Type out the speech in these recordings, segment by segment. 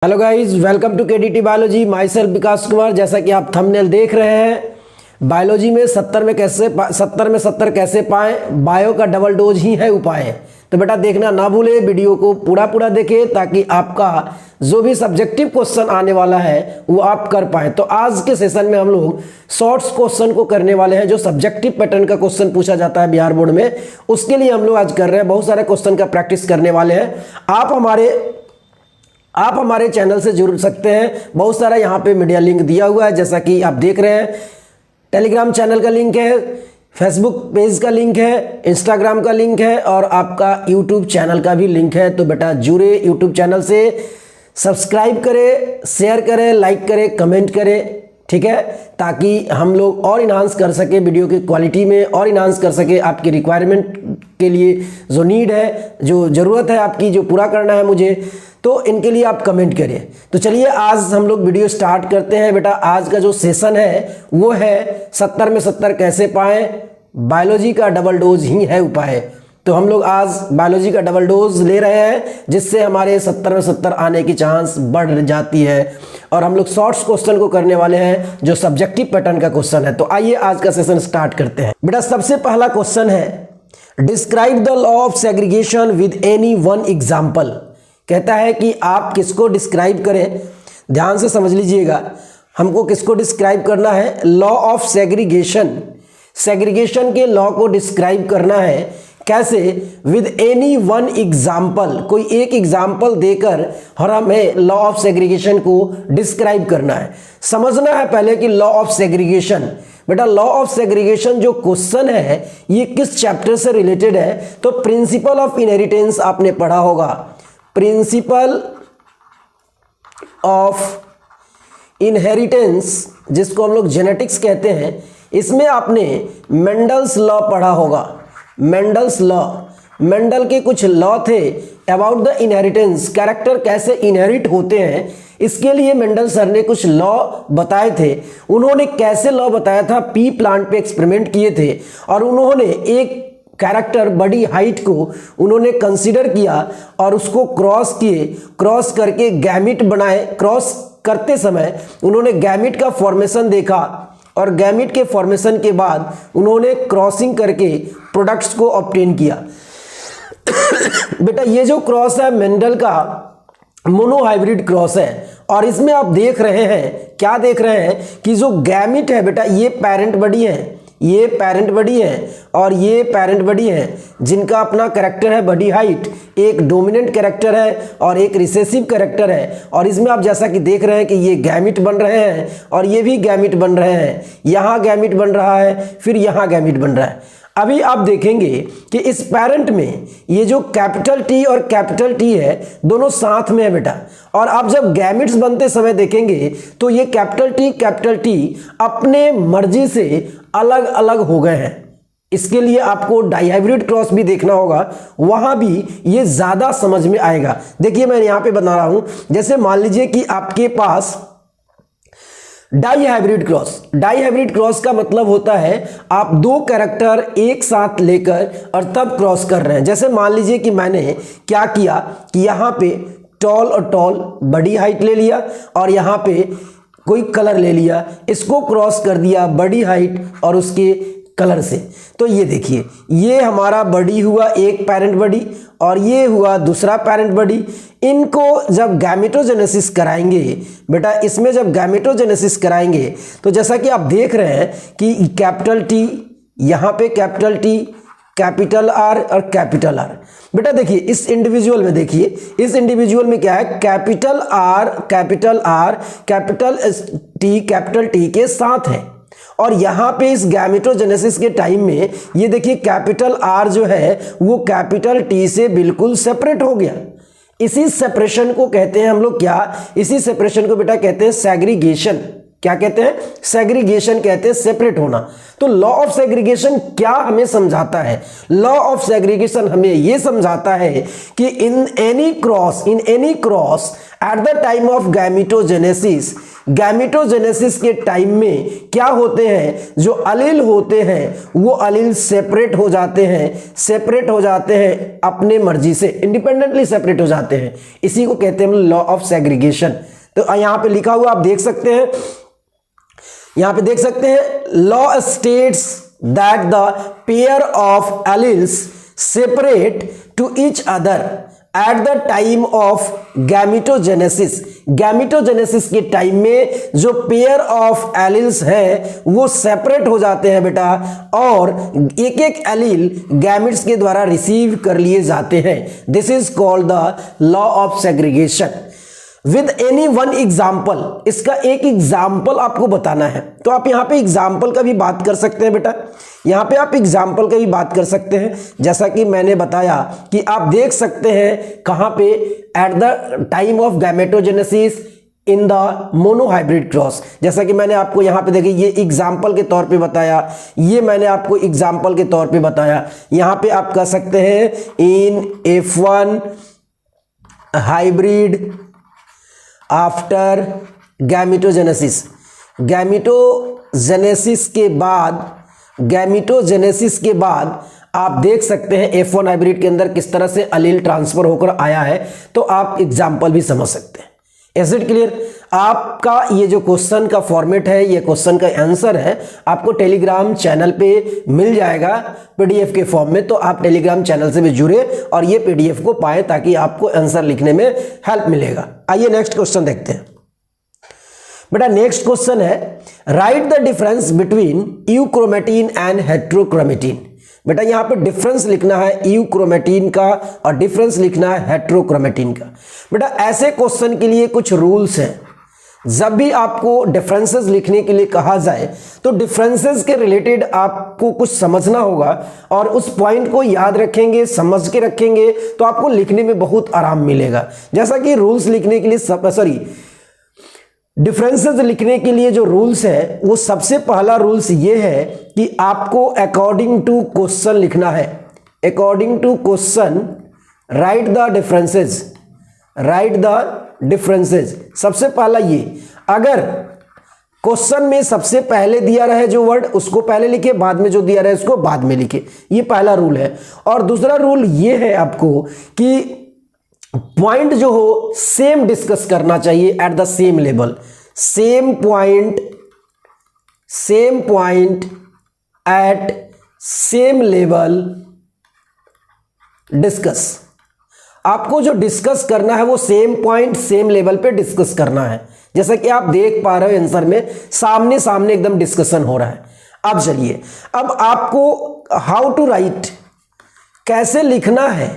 Hello guys, welcome to KDT biology. Myself Vikas Kumar. जैसा कि आप थंबनेल देख रहे हैं, बायोलॉजी में 70 में 70 कैसे पाएं, बायो का डबल डोज ही है उपाय। तो बेटा देखना ना भूले, वीडियो को पूरा देखें ताकि आपका जो भी सब्जेक्टिव क्वेश्चन आने वाला है वो आप कर पाए। तो आज के सेशन में हम लोग शॉर्ट्स क्वेश्चन को करने वाले हैं। जो सब्जेक्टिव पैटर्न का क्वेश्चन पूछा जाता है बिहार बोर्ड में, उसके लिए हम लोग आज कर रहे हैं। बहुत सारे क्वेश्चन का प्रैक्टिस करने वाले हैं। आप हमारे चैनल से जुड़ सकते हैं। बहुत सारा यहाँ पे मीडिया लिंक दिया हुआ है, जैसा कि आप देख रहे हैं। टेलीग्राम चैनल का लिंक है, फेसबुक पेज का लिंक है, इंस्टाग्राम का लिंक है और आपका यूट्यूब चैनल का भी लिंक है। तो बेटा जुड़े यूट्यूब चैनल से, सब्सक्राइब करें, शेयर करें, लाइक करें, कमेंट करें, ठीक है, ताकि हम लोग और इन्हांस कर सके वीडियो की क्वालिटी में, और इन्हांस कर सके आपकी रिक्वायरमेंट के लिए जो नीड है, जो ज़रूरत है आपकी, जो पूरा करना है मुझे, तो इनके लिए आप कमेंट करिए। तो चलिए आज हम लोग वीडियो स्टार्ट करते हैं। बेटा आज का जो सेशन है वो है 70 में 70 कैसे पाएं, बायोलॉजी का डबल डोज ही है उपाय। तो हम लोग आज बायोलॉजी का डबल डोज ले रहे हैं, जिससे हमारे 70 में 70 आने की चांस बढ़ जाती है। और हम लोग शॉर्ट्स क्वेश्चन को करने वाले हैं, जो सब्जेक्टिव पैटर्न का क्वेश्चन है। तो आइए आज का सेशन स्टार्ट करते हैं। बेटा सबसे पहला क्वेश्चन है, describe the law of segregation with any one example. कहता है कि आप किसको डिस्क्राइब करें। ध्यान से समझ लीजिएगा, हमको किसको डिस्क्राइब करना है, लॉ ऑफ सेग्रीगेशन। सेग्रीगेशन के लॉ को डिस्क्राइब करना है। कैसे? विद एनी वन एग्जाम्पल, कोई एक एग्जाम्पल देकर और हमें लॉ ऑफ सेग्रीगेशन को डिस्क्राइब करना है। समझना है पहले कि लॉ ऑफ सेग्रीगेशन, बेटा लॉ ऑफ सेग्रीगेशन जो क्वेश्चन है ये किस चैप्टर से रिलेटेड है। तो प्रिंसिपल ऑफ इनहेरिटेंस आपने पढ़ा होगा। प्रिंसिपल ऑफ इनहेरिटेंस, जिसको हम लोग जेनेटिक्स कहते हैं, इसमें आपने मेंडल्स लॉ पढ़ा होगा। मेंडल्स लॉ, मेंडल के कुछ लॉ थे अबाउट द इनहेरिटेंस, कैरेक्टर कैसे इनहेरिट होते हैं। इसके लिए मेंडल सर ने कुछ लॉ बताए थे। उन्होंने कैसे लॉ बताया था, पी प्लांट पे एक्सपेरिमेंट किए थे और उन्होंने एक कैरेक्टर बड़ी हाइट को उन्होंने कंसीडर किया और उसको क्रॉस किए, क्रॉस करके गैमिट बनाए। क्रॉस करते समय उन्होंने गैमिट का फॉर्मेशन देखा और गैमिट के फॉर्मेशन के बाद उन्होंने क्रॉसिंग करके प्रोडक्ट्स को ऑब्टेन किया। बेटा ये जो क्रॉस है मेंडल का मोनोहाइब्रिड क्रॉस है और इसमें आप देख रहे हैं, क्या देख रहे हैं कि जो गैमिट है बेटा, ये पेरेंट बॉडी है, ये पेरेंट बॉडी है और ये पेरेंट बॉडी है, जिनका अपना कैरेक्टर है बॉडी हाइट। एक डोमिनेंट कैरेक्टर है और एक रिसेसिव कैरेक्टर है। और इसमें आप जैसा कि देख रहे हैं कि ये गैमिट बन रहे हैं और ये भी गैमिट बन रहे हैं। यहाँ गैमिट बन रहा है, फिर यहाँ गैमिट बन रहा है। अभी आप देखेंगे कि इस पेरेंट में ये जो कैपिटल टी और कैपिटल टी है, दोनों साथ में है बेटा। और आप जब गैमिट्स बनते समय देखेंगे तो ये कैपिटल टी अपने मर्जी से अलग अलग हो गए हैं। इसके लिए आपको डाइहाइब्रिड क्रॉस भी देखना होगा, वहां भी ये ज्यादा समझ में आएगा। देखिए मैं यहां पे बना रहा हूं, जैसे मान लीजिए कि आपके पास डाइहाइब्रिड क्रॉस। डाइहाइब्रिड क्रॉस का मतलब होता है आप दो कैरेक्टर एक साथ लेकर और तब क्रॉस कर रहे हैं। जैसे मान लीजिए कि मैंने क्या किया कि यहाँ पे टॉल और टॉल बड़ी हाइट ले लिया और यहाँ पे कोई कलर ले लिया, इसको क्रॉस कर दिया बड़ी हाइट और उसके कलर से। तो ये देखिए, ये हमारा बॉडी हुआ एक पेरेंट बॉडी और ये हुआ दूसरा पेरेंट बॉडी। इनको जब गैमेटोजेनेसिस कराएंगे बेटा, इसमें जब गैमेटोजेनेसिस कराएंगे तो जैसा कि आप देख रहे हैं कि कैपिटल टी, यहाँ पे कैपिटल टी, कैपिटल आर और कैपिटल आर। बेटा देखिए इस इंडिविजुअल में, देखिए इस इंडिविजुअल में क्या है, कैपिटल आर कैपिटल टी के साथ है। और यहाँ पे इस गैमेटोजेनेसिस के टाइम में ये देखिए कैपिटल आर जो है वो कैपिटल टी से बिल्कुल सेपरेट हो गया। इसी सेपरेशन को कहते हैं हम लोग क्या, इसी सेपरेशन को बेटा कहते हैं सेग्रीगेशन। क्या कहते हैं? सेग्रीगेशन कहते हैं सेपरेट होना। तो लॉ ऑफ सेग्रीगेशन क्या हमें समझाता है? लॉ ऑफ सेग्रीगेशन हमें यह समझाता है कि in any cross eight the time of gametogenesis, gametogenesis के टाइम में क्या होते हैं, जो अलील होते हैं वो अलील सेपरेट हो जाते हैं अपने मर्जी से, इंडिपेंडेंटली सेपरेट हो जाते हैं। इसी को कहते हैं लॉ ऑफ सेग्रीगेशन। तो यहां पे लिखा हुआ आप देख सकते हैं, यहां पे देख सकते हैं, law states that the pair of alleles separate to each other at the time of gametogenesis. Gametogenesis के टाइम में जो पेयर ऑफ एलील्स हैं वो सेपरेट हो जाते हैं बेटा, और एक एक एलील गैमेट्स के द्वारा रिसीव कर लिए जाते हैं। This is called the law of segregation. With any one example, इसका एक एग्जाम्पल आपको बताना है, तो आप यहां पे एग्जाम्पल का भी बात कर सकते हैं बेटा, यहां पे आप एग्जाम्पल का भी बात कर सकते हैं। जैसा कि मैंने बताया कि आप देख सकते हैं कहां पे, eight the time of gametogenesis in the monohybrid cross. जैसा कि मैंने आपको यहां पे देखिए ये एग्जाम्पल के तौर पे बताया, ये मैंने आपको एग्जाम्पल के तौर पे बताया। यहां पे आप कह सकते हैं इन F1 hybrid after gametogenesis. Gametogenesis के बाद आप देख सकते हैं F1 हाइब्रिड के अंदर किस तरह से अलील ट्रांसफर होकर आया है, तो आप एग्जाम्पल भी समझ सकते हैं। Is it clear? आपका ये जो क्वेश्चन का फॉर्मेट है, ये क्वेश्चन का आंसर है, आपको टेलीग्राम चैनल पे मिल जाएगा पीडीएफ के फॉर्म में, तो आप टेलीग्राम चैनल से भी जुड़े और ये पीडीएफ को पाएं ताकि आपको आंसर लिखने में हेल्प मिलेगा। आइए नेक्स्ट क्वेश्चन देखते हैं बेटा। नेक्स्ट क्वेश्चन है, right the difference between euchromatin and heterochromatin. बेटा यहां पे डिफरेंस लिखना है यूक्रोमेटिन का और डिफरेंस लिखना है हेट्रोक्रोमेटिन का। बेटा ऐसे क्वेश्चन के लिए कुछ रूल्स हैं। जब भी आपको डिफरेंसेस लिखने के लिए कहा जाए तो डिफरेंसेस के रिलेटेड आपको कुछ समझना होगा, और उस पॉइंट को याद रखेंगे, समझ के रखेंगे, तो आपको लिखने में बहुत आराम मिलेगा। जैसा कि रूल्स लिखने के लिए डिफरेंसेस लिखने के लिए जो रूल्स है, वो सबसे पहला रूल्स ये है कि आपको अकॉर्डिंग टू क्वेश्चन लिखना है। According to question write the differences. सबसे पहला ये, अगर क्वेश्चन में सबसे पहले दिया रहे जो वर्ड उसको पहले लिखे, बाद में जो दिया रहे उसको बाद में लिखे, ये पहला रूल है। और दूसरा रूल ये है आपको कि पॉइंट जो हो सेम डिस्कस करना चाहिए at the same level. Same point at same level discuss. आपको जो डिस्कस करना है वो सेम पॉइंट सेम लेवल पे डिस्कस करना है। जैसा कि आप देख पा रहे हो आंसर में सामने सामने एकदम डिस्कशन हो रहा है। अब चलिए, अब आपको हाउ टू राइट, कैसे लिखना है,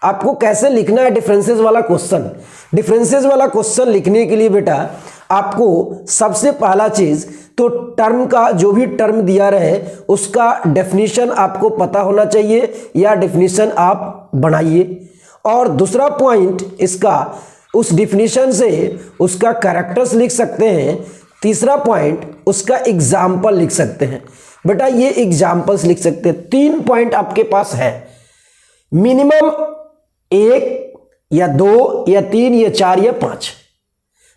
आपको कैसे लिखना है डिफरेंसेस वाला क्वेश्चन। डिफरेंसेस वाला क्वेश्चन लिखने के लिए बेटा आपको सबसे पहला चीज तो टर्म का, जो भी टर्म दिया रहे उसका डेफिनेशन आपको पता होना चाहिए, या डेफिनेशन आप बनाइए। और दूसरा पॉइंट इसका, उस डेफिनेशन से उसका कैरेक्टर्स लिख सकते हैं। तीसरा पॉइंट उसका एग्जाम्पल लिख सकते हैं। बेटा ये एग्जाम्पल्स लिख सकते हैं। 3 पॉइंट आपके पास है, मिनिमम 1 या 2 या 3 या 4 या 5,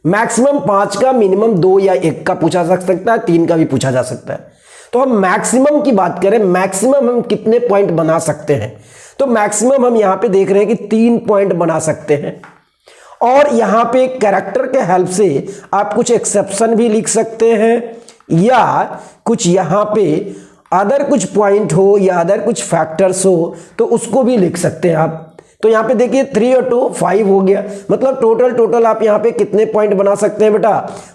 मैक्सिमम 5 का, मिनिमम 2 या 1 का पूछा जा सकता है, 3 का भी पूछा जा सकता है। तो हम मैक्सिमम की बात करें, मैक्सिमम हम कितने पॉइंट बना सकते हैं, तो मैक्सिमम हम यहां पे देख रहे हैं कि 3 पॉइंट बना सकते हैं। और यहां पे कैरेक्टर के हेल्प से आप कुछ एक्सेप्शन भी लिख सकते हैं, या कुछ यहां पे अदर कुछ पॉइंट हो या अदर कुछ फैक्टर्स हो तो उसको भी लिख सकते हैं आप। तो यहां पे देखिए 3 और 2 5 हो गया, मतलब टोटल आप यहां पे कितने पॉइंट बना सकते हैं बेटा,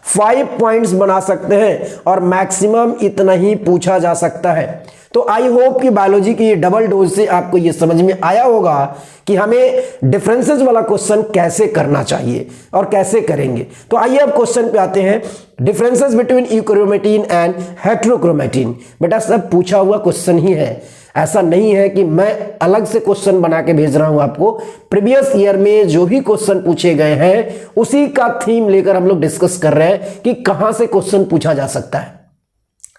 5 पॉइंट्स बना सकते हैं, और मैक्सिमम इतना ही पूछा जा सकता है। तो आई होप कि बायोलॉजी की ये डबल डोज से आपको ये समझ में आया होगा कि हमें डिफरेंसेस वाला क्वेश्चन कैसे करना चाहिए और कैसे करेंगे। तो आइए अब क्वेश्चन पे आते हैं, differences between euchromatin and heterochromatin. बेटा सब पूछा हुआ क्वेश्चन ही है, ऐसा नहीं है कि मैं अलग से क्वेश्चन बना के भेज रहा हूं आपको। प्रीवियस ईयर में जो भी क्वेश्चन पूछे गए हैं उसी का थीम लेकर हम लोग डिस्कस कर रहे हैं कि कहां से क्वेश्चन पूछा जा सकता है।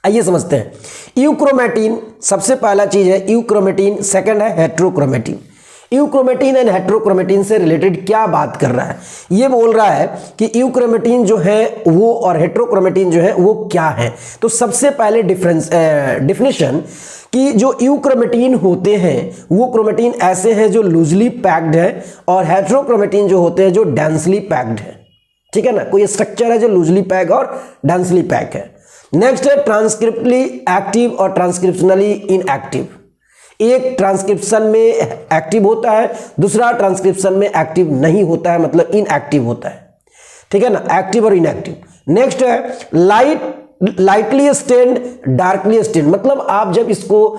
आइए समझते हैं। यूक्रोमेटिन सबसे पहला चीज है यूक्रोमेटिन, सेकंड है हेट्रोक्रोमेटिन। यूक्रोमेटिन एंड हेट्रोक्रोमेटिन से रिलेटेड क्या बात कर रहा है? ये बोल रहा है कि यूक्रोमेटिन जो है वो और हेट्रोक्रोमेटिन जो है वो क्या है। तो सबसे पहले डिफिनेशन कि जो यूक्रोमेटिन होते हैं वो क्रोमेटिन ऐसे हैं जो लूजली पैक्ड है, और हेट्रोक्रोमेटिन जो होते हैं जो डेंसली पैक्ड है। ठीक है ना, कोई स्ट्रक्चर है जो लूजली पैक और डेंसली पैक है। नेक्स्ट है ट्रांसक्रिप्टली एक्टिव और ट्रांसक्रिप्शनली इनएक्टिव। एक ट्रांसक्रिप्शन में एक्टिव होता है, दूसरा ट्रांसक्रिप्शन में एक्टिव नहीं होता है, मतलब इनएक्टिव होता है। ठीक है ना, एक्टिव और इनएक्टिव। नेक्स्ट है लाइटली स्टेन्ड डार्कली स्टेन्ड, मतलब आप जब इसको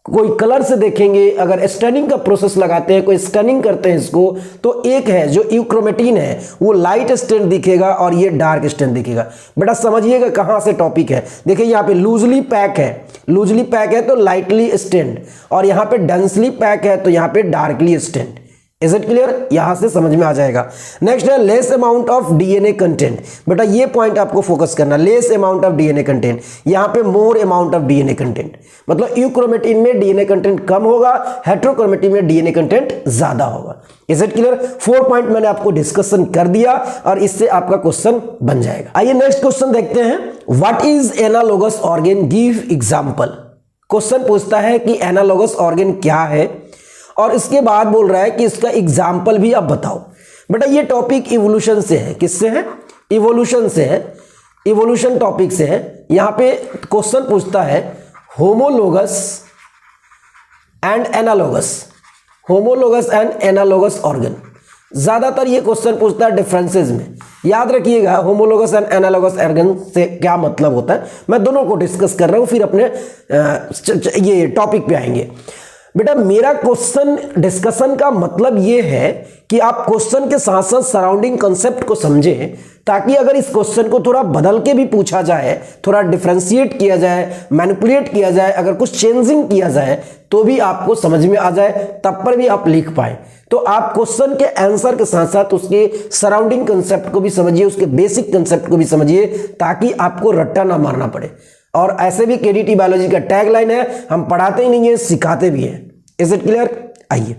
कोई कलर से देखेंगे, अगर स्टनिंग का प्रोसेस लगाते हैं, कोई स्टनिंग करते हैं इसको, तो एक है जो यूक्रोमेटिन है वो लाइट स्टेन दिखेगा और ये डार्क स्टेन दिखेगा। बेटा समझिएगा कहां से टॉपिक है। देखिए यहाँ पे लूजली पैक है, लूजली पैक है तो लाइटली स्टेन्ड, और यहाँ पे डेंसली पैक है तो यहाँ पे darkly stained. Is it clear? यहां से समझ में आ जाएगा। नेक्स्ट है less amount of DNA content. बेटा ये पॉइंट आपको फोकस करना, less amount of DNA content, यहां पे more amount of DNA content, मतलब यूक्रोमेटिन में डीएनए कंटेंट कम होगा, हेट्रोक्रोमेटिन में डीएनए कंटेंट ज्यादा होगा। Is it clear? 4 पॉइंट मैंने आपको डिस्कशन कर दिया और इससे आपका क्वेश्चन बन जाएगा। आइए नेक्स्ट क्वेश्चन देखते हैं। What is analogous organ, give example. Question पूछता है कि एनालोगस ऑर्गन क्या है, और इसके बाद बोल रहा है कि इसका एग्जाम्पल भी आप बताओ। बेटा ये टॉपिक इवोल्यूशन से है। किससे है? इवोल्यूशन से है, इवोल्यूशन टॉपिक से है। यहां पे क्वेश्चन पूछता है homologous and analogous, homologous and analogous organ. ज्यादातर ये क्वेश्चन पूछता है डिफरेंसेस में। याद रखिएगा होमोलोगस एंड एनालोगस ऑर्गन से क्या मतलब होता है। मैं दोनों को डिस्कस कर रहा हूं, फिर अपने ये टॉपिक पे आएंगे। बेटा मेरा क्वेश्चन डिस्कशन का मतलब यह है कि आप क्वेश्चन के साथ साथ सराउंडिंग कंसेप्ट को समझें, ताकि अगर इस क्वेश्चन को थोड़ा बदल के भी पूछा जाए, थोड़ा डिफरेंशिएट किया जाए, मैनिपुलेट किया जाए, अगर कुछ चेंजिंग किया जाए तो भी आपको समझ में आ जाए, तब पर भी आप लिख पाए। तो आप क्वेश्चन के आंसर के साथ साथ उसके सराउंडिंग कंसेप्ट को भी समझिए, उसके बेसिक कंसेप्ट को भी समझिए, ताकि आपको रट्टा ना मारना पड़े। और ऐसे भी केडीटी बायोलॉजी का टैगलाइन है, हम पढ़ाते ही नहीं है, सिखाते भी हैं। Is it clear? आइए,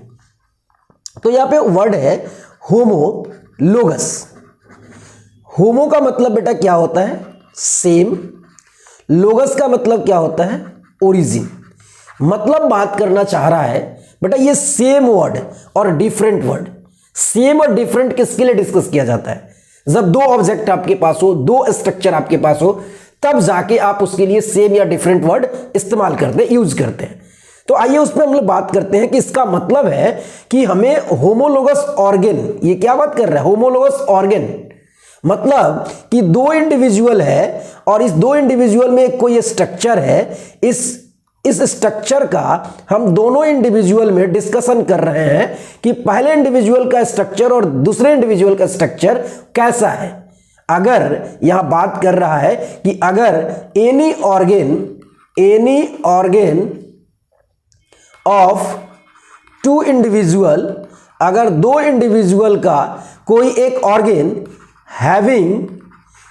तो यहां पे वर्ड है होमोलोगस। होमो का मतलब बेटा क्या होता है? सेम। लोगस का मतलब क्या होता है? ओरिजिन। मतलब बात करना चाह रहा है बेटा ये सेम वर्ड और डिफरेंट वर्ड। सेम और डिफरेंट किसके लिए डिस्कस किया जाता है? जब दो ऑब्जेक्ट आपके पास हो, दो स्ट्रक्चर आपके पास हो, तब जाके आप उसके लिए सेम या डिफरेंट वर्ड इस्तेमाल करते हैं, यूज करते हैं। तो आइए उस पर हम लोग बात करते हैं कि इसका मतलब है कि हमें होमोलोगस ऑर्गन, ये क्या बात कर रहा है? होमोलोगस ऑर्गन मतलब कि दो इंडिविजुअल है और इस दो इंडिविजुअल में कोई स्ट्रक्चर है, इस स्ट्रक्चर का हम दोनों इंडिविजुअल में डिस्कशन कर रहे हैं कि पहले इंडिविजुअल का स्ट्रक्चर और दूसरे इंडिविजुअल का स्ट्रक्चर कैसा है। अगर यहां बात कर रहा है कि अगर any organ of two individual, अगर दो इंडिविजुअल का कोई एक ऑर्गन हैविंग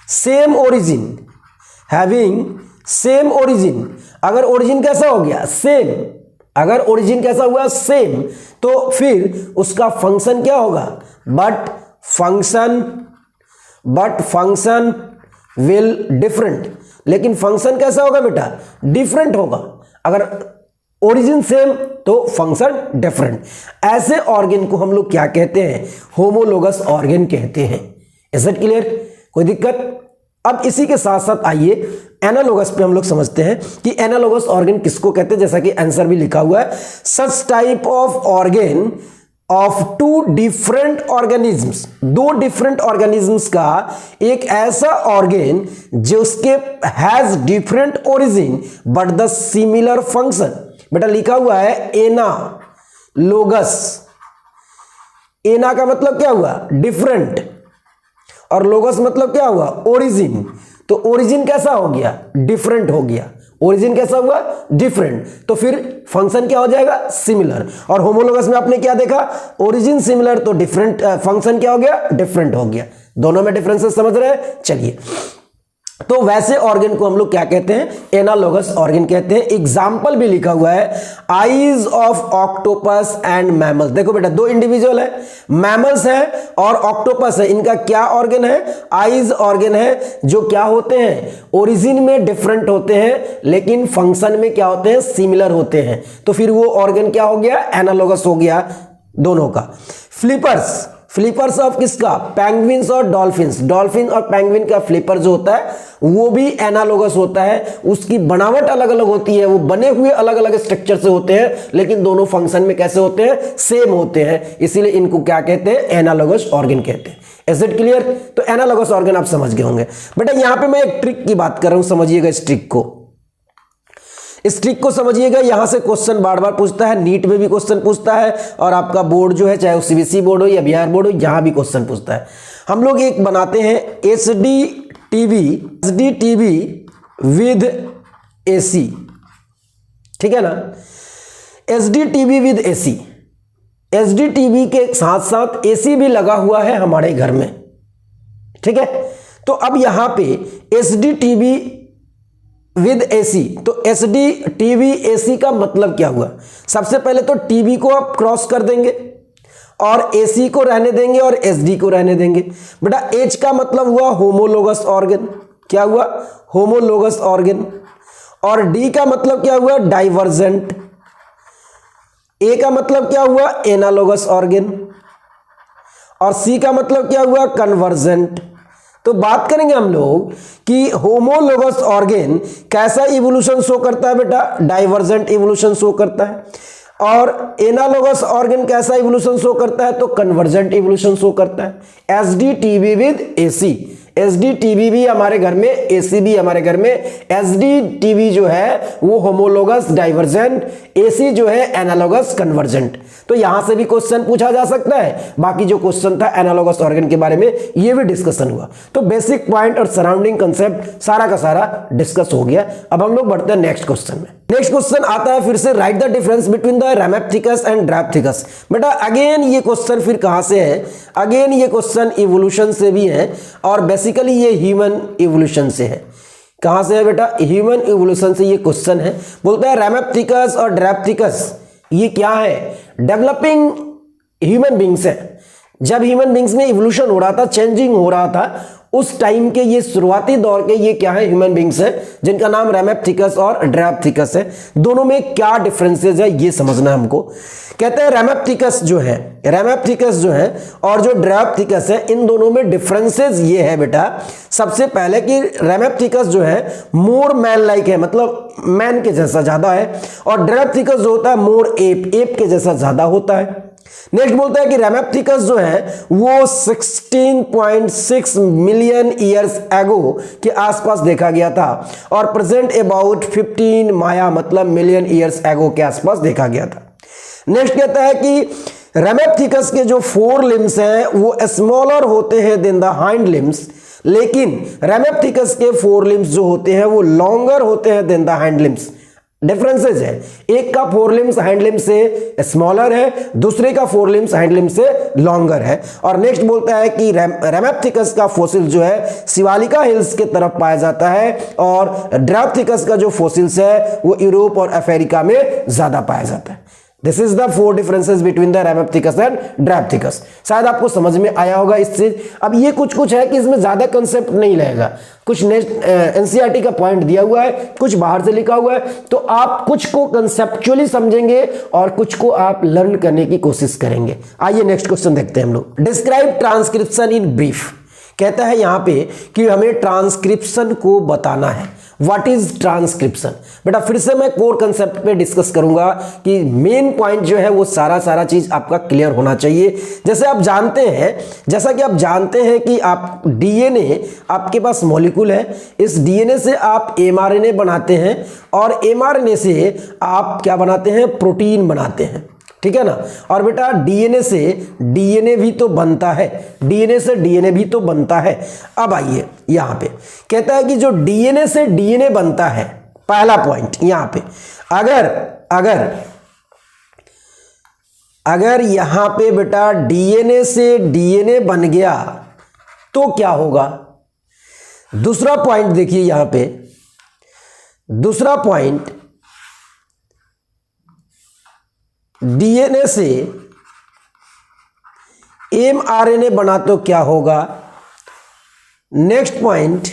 सेम ओरिजिन, अगर ओरिजिन कैसा हो गया? सेम। अगर ओरिजिन कैसा हुआ? सेम। तो फिर उसका फंक्शन क्या होगा? But function will different. लेकिन फंक्शन कैसा होगा बेटा? डिफरेंट होगा। अगर ओरिजिन सेम तो फंक्शन डिफरेंट। ऐसे ऑर्गन को हम लोग क्या कहते हैं? होमोलोगस ऑर्गन कहते हैं। Is it clear? कोई दिक्कत? अब इसी के साथ साथ आइए एनालोगस पे हम लोग समझते हैं कि एनालोगस ऑर्गन किसको कहते हैं। जैसा कि आंसर भी लिखा हुआ है, such type of organ of two different organisms, दो डिफरेंट ऑर्गेनिजम्स का एक ऐसा ऑर्गन जिसके has different origin but the similar function. बेटा लिखा हुआ है एनालोगस। एना का मतलब क्या हुआ? डिफरेंट, और लोगस मतलब क्या हुआ? ओरिजिन। तो ओरिजिन कैसा हो गया? डिफरेंट हो गया। ओरिजिन कैसा हुआ? डिफरेंट। तो फिर फंक्शन क्या हो जाएगा? सिमिलर। और होमोलोगस में आपने क्या देखा? ओरिजिन सिमिलर तो डिफरेंट, फंक्शन क्या हो गया? डिफरेंट हो गया। दोनों में डिफरेंसेस समझ रहे हैं? चलिए तो वैसे ऑर्गन को हम लोग क्या कहते हैं? एनालोगस ऑर्गन कहते हैं। एग्जाम्पल भी लिखा हुआ है, eyes of octopus and mammals. देखो बेटा, दो इंडिविजुअल है, मैमल्स है और ऑक्टोपस है। इनका क्या ऑर्गन है? आईज ऑर्गन है, जो क्या होते हैं? ओरिजिन में डिफरेंट होते हैं लेकिन फंक्शन में क्या होते हैं? सिमिलर होते हैं। तो फिर वो ऑर्गन क्या हो गया? एनालोगस हो गया दोनों का। फ्लिपर्स, फ्लिपर्स ऑफ किसका? पेंगुइन्स और डॉल्फिन्स। डॉल्फिन और पेंगुइन का फ्लिपर जो होता है वो भी एनालोगस होता है। उसकी बनावट अलग अलग होती है, वो बने हुए अलग अलग स्ट्रक्चर से होते हैं लेकिन दोनों फंक्शन में कैसे होते हैं? सेम होते हैं। इसीलिए इनको क्या कहते हैं? एनालोगस ऑर्गन कहते हैं। Is it clear? तो एनालोगस ऑर्गन आप समझ गए होंगे। बेटा यहां पे मैं एक ट्रिक की बात कर रहा हूं, समझिएगा इस ट्रिक को। इस ट्रिक को समझिएगा, यहां से क्वेश्चन बार बार पूछता है, नीट में भी क्वेश्चन पूछता है और आपका बोर्ड जो है, चाहे वो सीबीएसई बोर्ड हो या बिहार बोर्ड हो, यहां भी क्वेश्चन पूछता है। हम लोग एक बनाते हैं एसडी विद एसी, ठीक है ना? एसडी विद एसी, एसडी के साथ साथ एसी भी लगा हुआ है हमारे घर में, ठीक है? तो अब यहां पे एसडी विद एसी, तो एसडी टीवी एसी का मतलब क्या हुआ? सबसे पहले तो टीवी को आप क्रॉस कर देंगे और एसी को रहने देंगे और एसडी को रहने देंगे। बेटा एच का मतलब हुआ होमोलोगस ऑर्गन। क्या हुआ? Homologous organ. और डी का मतलब क्या हुआ? डाइवर्जेंट। ए का मतलब क्या हुआ? Analogous organ. और सी का मतलब क्या हुआ? कन्वर्जेंट। तो बात करेंगे हम लोग कि होमोलोगस ऑर्गन कैसा इवोल्यूशन शो करता है? बेटा डाइवर्जेंट इवोल्यूशन शो करता है। और एनालोगस ऑर्गन कैसा इवोल्यूशन शो करता है? तो कन्वर्जेंट इवोल्यूशन शो करता है। एसडी विद एसी, एसडी भी हमारे घर में, एसी भी हमारे घर में। एसडी जो है वो होमोलोगस डाइवर्जेंट, एसी जो है एनालोगस कन्वर्जेंट। तो यहां से भी क्वेश्चन पूछा जा सकता है। बाकी जो क्वेश्चन था एनालोगस ऑर्गन के बारे में ये भी डिस्कशन हुआ। तो बेसिक पॉइंट और सराउंडिंग कंसेप्ट सारा का सारा डिस्कस हो गया। अब हम लोग बढ़ते हैं नेक्स्ट क्वेश्चन में। नेक्स्ट क्वेश्चन आता है फिर से, write the difference between the Ramapithecus and Dryopithecus. बेटा अगेन ये क्वेश्चन फिर कहां से है? अगेन ये क्वेश्चन इवोल्यूशन से भी है और बेसिकली ये ह्यूमन इवोल्यूशन से है। कहां से है बेटा? ह्यूमन इवोल्यूशन से ये क्वेश्चन है। बोलता है रेमेप्थिकस और ड्रैप्थिकस ये क्या है? डेवलपिंग ह्यूमन बींग्स है। जब ह्यूमन बींग्स में इवोल्यूशन हो रहा था, चेंजिंग हो रहा था, उस टाइम के ये शुरुआती दौर के ये क्या है? ह्यूमन बींग्स है, जिनका नाम रेमेप्थिकस और ड्रैप्थिकस है। दोनों में क्या डिफरेंसेस है ये समझना है हमको। कहते हैं रेमेप्थिकस जो है और जो ड्रैप्थिकस है, इन दोनों में डिफरेंसेस ये है बेटा। सबसे पहले कि रेमेप्थिकस जो है मोर मैन लाइक है, मतलब मैन के जैसा ज्यादा है, और ड्रैप्थिकस जो होता है मोर एप के जैसा ज्यादा होता है। नेक्स्ट बोलता है कि रेमेप्थिकस जो है वो 16.6 मिलियन ईयर्स एगो के आसपास देखा गया था और प्रेजेंट अबाउट 15 माया मतलब मिलियन ईयर्स एगो के आसपास देखा गया था। नेक्स्ट कहता है कि रेमेप्थिकस के जो 4 लिम्स हैं वो स्मॉलर होते हैं देन द हाइंड लिम्स, लेकिन रेमेप्थिकस के 4 लिम्स जो होते हैं वो लॉन्गर होते हैं than the hind limbs. Differences है, एक का 4 लिम्स हाइंड लिम्स से स्मॉलर है, दूसरे का 4 लिम्स हाइंड लिम्स से लॉन्गर है। और नेक्स्ट बोलता है कि रेमेप्थिकस का फॉसिल जो है शिवालिका हिल्स के तरफ पाया जाता है और ड्रैप्थिकस का जो फॉसिल्स है वो यूरोप और अफ्रीका में ज्यादा पाया जाता है। This is the 4 differences between the Ramapithecus and Dryopithecus. शायद आपको समझ में आया होगा इस चीज। अब ये कुछ है कि इसमें ज्यादा कंसेप्ट नहीं रहेगा, कुछ एनसीईआरटी का पॉइंट दिया हुआ है, कुछ बाहर से लिखा हुआ है, तो आप कुछ को कंसेप्चुअली समझेंगे और कुछ को आप लर्न करने की कोशिश करेंगे। आइए नेक्स्ट क्वेश्चन देखते हैं हम लोग। Describe transcription in brief. कहता है यहां पे कि हमें ट्रांसक्रिप्शन को बताना है। What is transcription? बेटा फिर से मैं कोर कंसेप्ट पे डिस्कस करूंगा कि मेन पॉइंट जो है वो सारा चीज आपका क्लियर होना चाहिए। जैसे आप जानते हैं, जैसा कि आप जानते हैं कि आप डीएनए आपके पास मॉलिक्यूल है, इस डीएनए से आप एमआरएनए बनाते हैं और एमआरएनए से आप क्या बनाते हैं? प्रोटीन बनाते हैं, ठीक है ना। और बेटा डीएनए से डीएनए भी तो बनता है, डीएनए से डीएनए भी तो बनता है। अब आइए यहां पे कहता है कि जो डीएनए से डीएनए बनता है, पहला पॉइंट यहां पे, अगर यहां पे बेटा डीएनए से डीएनए बन गया तो क्या होगा? दूसरा पॉइंट देखिए यहां पे, दूसरा पॉइंट, डीएनए से एमआरएनए बना तो क्या होगा। नेक्स्ट पॉइंट,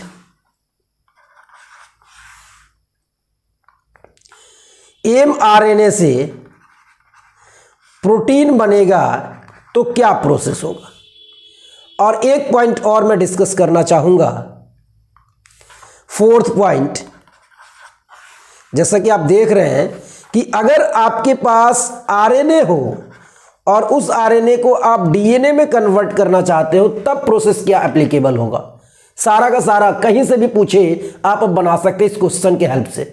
एमआरएनए से प्रोटीन बनेगा तो क्या प्रोसेस होगा। और एक पॉइंट और मैं डिस्कस करना चाहूंगा, फोर्थ पॉइंट, जैसा कि आप देख रहे हैं कि अगर आपके पास आरएनए हो और उस आरएनए को आप डीएनए में कन्वर्ट करना चाहते हो, तब प्रोसेस क्या एप्लीकेबल होगा। सारा का सारा कहीं से भी पूछे आप बना सकते हैं इस क्वेश्चन के हेल्प से।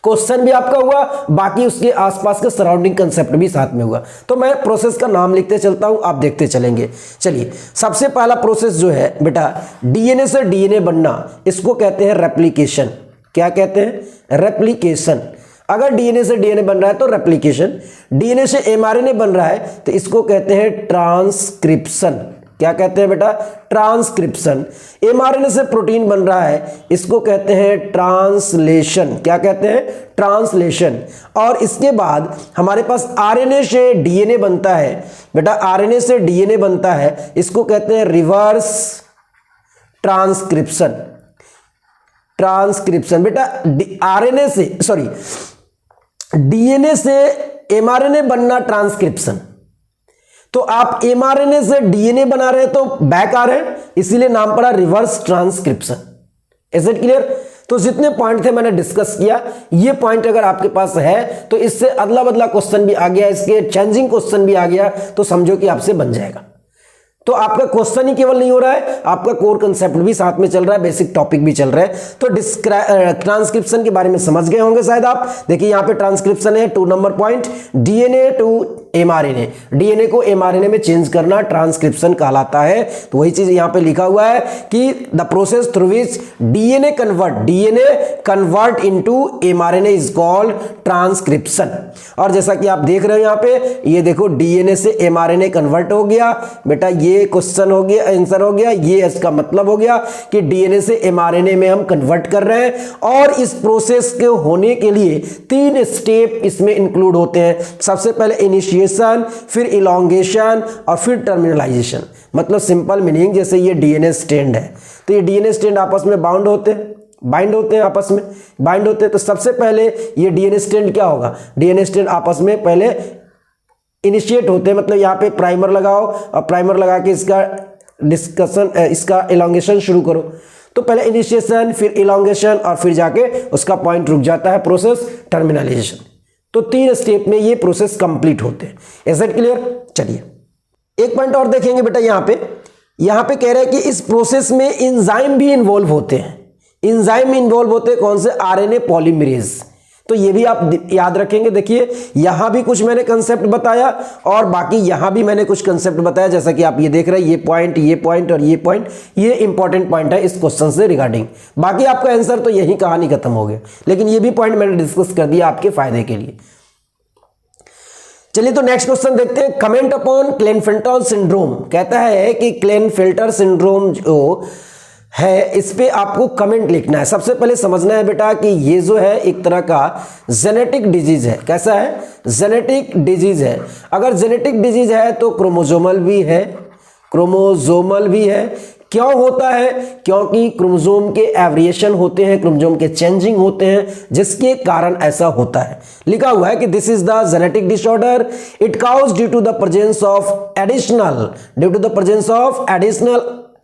क्वेश्चन भी आपका हुआ, बाकी उसके आसपास के सराउंडिंग कंसेप्ट भी साथ में हुआ। तो मैं प्रोसेस का नाम लिखते चलता हूं, आप देखते चलेंगे। चलिए, सबसे पहला प्रोसेस जो है बेटा, डीएनए से डीएनए बनना, इसको कहते हैं रेप्लिकेशन। क्या कहते हैं? रेप्लिकेशन। अगर डीएनए से डीएनए बन रहा है तो रेप्लिकेशन, डीएनए से एमआरएनए बन रहा है तो इसको कहते हैं ट्रांसक्रिप्शन। क्या कहते हैं बेटा? ट्रांसक्रिप्शन। एमआरएनए से प्रोटीन बन रहा है, इसको कहते हैं ट्रांसलेशन। क्या कहते हैं? ट्रांसलेशन। और इसके बाद हमारे पास आरएनए से डीएनए बनता है बेटा, आरएनए से डीएनए बनता है, इसको कहते हैं रिवर्स ट्रांसक्रिप्शन। ट्रांसक्रिप्शन बेटा, आरएनए से सॉरी डीएनए से एमआरएनए बनना ट्रांसक्रिप्शन। तो आप एमआरएनए से डीएनए बना रहे हैं तो बैक आ रहे हैं, इसीलिए नाम पड़ा reverse transcription. Is it clear? तो जितने पॉइंट थे मैंने डिस्कस किया, ये पॉइंट अगर आपके पास है तो इससे अदला बदला क्वेश्चन भी आ गया, इसके चेंजिंग क्वेश्चन भी आ गया, तो समझो कि आपसे बन जाएगा। तो आपका क्वेश्चन ही केवल नहीं हो रहा है, आपका कोर कंसेप्ट भी साथ में चल रहा है, बेसिक टॉपिक भी चल रहा है। तो ट्रांसक्रिप्शन के बारे में समझ गए होंगे शायद आप। देखिए यहां पे ट्रांसक्रिप्शन है, 2 number point, DNA to mRNA, DNA को एमआरएनए में चेंज करना ट्रांसक्रिप्शन कहलाता है। तो वही चीज यहां पे लिखा हुआ है कि the process through which DNA convert into mRNA is called transcription. और जैसा कि आप देख रहे हो यहां पे, ये देखो डीएनए से एमआरएनए कन्वर्ट हो गया बेटा, ये क्वेश्चन हो गया, आंसर हो गया, ये इसका मतलब हो गया कि डीएनए से एमआरएनए में हम कन्वर्ट कर रहे हैं। और इस प्रोसेस के होने के लिए 3 स्टेप इसमें इंक्लूड होते हैं। सबसे पहले इनिशिएशन, फिर इलॉन्गेशन और फिर टर्मिनलाइजेशन। मतलब सिंपल मीनिंग, जैसे ये डीएनए स्ट्रैंड है तो ये डीएनए स्ट्रैंड आपस में बाइंड होते हैं, आपस में बाइंड होते हैं। तो सबसे पहले ये डीएनए स्ट्रैंड क्या होगा, डीएनए स्ट्रैंड आपस में पहले इनिशिएट होते हैं, मतलब यहाँ पे प्राइमर लगाओ और प्राइमर लगा के इसका डिस्कशन, इसका इलॉन्गेशन शुरू करो। तो पहले इनिशिएशन, फिर इलॉन्गेशन और फिर जाके उसका पॉइंट रुक जाता है, प्रोसेस टर्मिनलाइजेशन। तो 3 स्टेप में ये प्रोसेस कंप्लीट होते हैं। Is it clear? चलिए एक पॉइंट और देखेंगे बेटा, यहाँ पे कह रहे हैं कि इस प्रोसेस में एंजाइम भी इन्वॉल्व होते हैं। एंजाइम इन्वॉल्व होते हैं कौन से? RNA polymerase. तो ये भी आप याद रखेंगे। देखिए यहां भी कुछ मैंने कंसेप्ट बताया और बाकी यहां भी मैंने कुछ कंसेप्ट बताया, जैसा कि आप ये देख रहे हैं, ये पॉइंट और ये पॉइंट, ये इंपॉर्टेंट पॉइंट है इस क्वेश्चन से रिगार्डिंग। बाकी आपका आंसर तो यही कहानी खत्म हो गया, लेकिन ये भी पॉइंट मैंने डिस्कस कर दिया आपके फायदे के लिए। चलिए तो नेक्स्ट क्वेश्चन देखते हैं। Comment upon Klinefelter syndrome. कहता है कि क्लेनफेल्टर सिंड्रोम जो है इस पे आपको कमेंट लिखना है। सबसे पहले समझना है बेटा कि ये जो है एक तरह का जेनेटिक डिजीज है। कैसा है? जेनेटिक डिजीज है। अगर जेनेटिक डिजीज है तो क्रोमोसोमल भी है, क्रोमोसोमल भी है। क्यों होता है? क्योंकि क्रोमोसोम के एवरिएशन होते हैं, क्रोमोसोम के चेंजिंग होते हैं, जिसके कारण ऐसा होता है। लिखा हुआ है कि this is the genetic disorder, it cause due to the presence of additional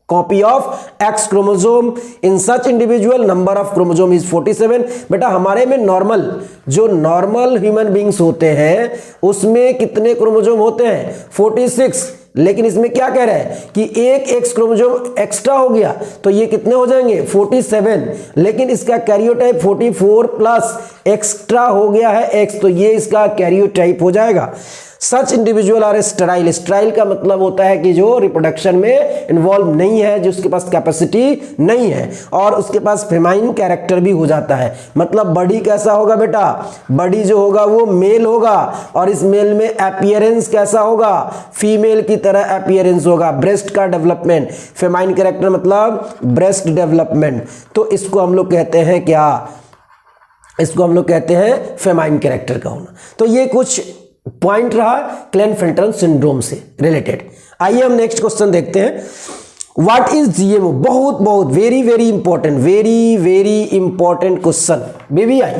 copy of X chromosome in such individual, number of chromosome is 47। बेटा हमारे में नॉर्मल ह्यूमन बींग्स होते हैं उसमें कितने क्रोमोसोम होते हैं? 46। लेकिन इसमें क्या कह रहा है कि एक एक्स क्रोमोसोम एक्स्ट्रा हो गया तो ये कितने हो जाएंगे? 47। लेकिन इसका कैरियोटाइप 44 प्लस एक्स्ट्रा हो गया है एक्स, तो ये इसका कैरियोटाइप हो जाएगा। Such individual are sterile. Sterile का मतलब होता है कि जो रिप्रोडक्शन में इन्वॉल्व नहीं है, जो उसके पास कैपेसिटी नहीं है, और उसके पास फेमाइन कैरेक्टर भी हो जाता है। मतलब बॉडी कैसा होगा बेटा, बॉडी जो होगा वो मेल होगा, और इस मेल में अपीयरेंस कैसा होगा, फीमेल की तरह अपीयरेंस होगा। ब्रेस्ट का डेवलपमेंट, फेमाइन कैरेक्टर मतलब ब्रेस्ट डेवलपमेंट, तो इसको हम लोग कहते हैं क्या, इसको हम लोग कहते हैं फेमाइन कैरेक्टर का होना। तो ये कुछ पॉइंट रहा क्लेनफेल्टर सिंड्रोम से रिलेटेड। आइए हम नेक्स्ट क्वेश्चन देखते हैं। What is GMO? बहुत बहुत very very important, very very important question. BBI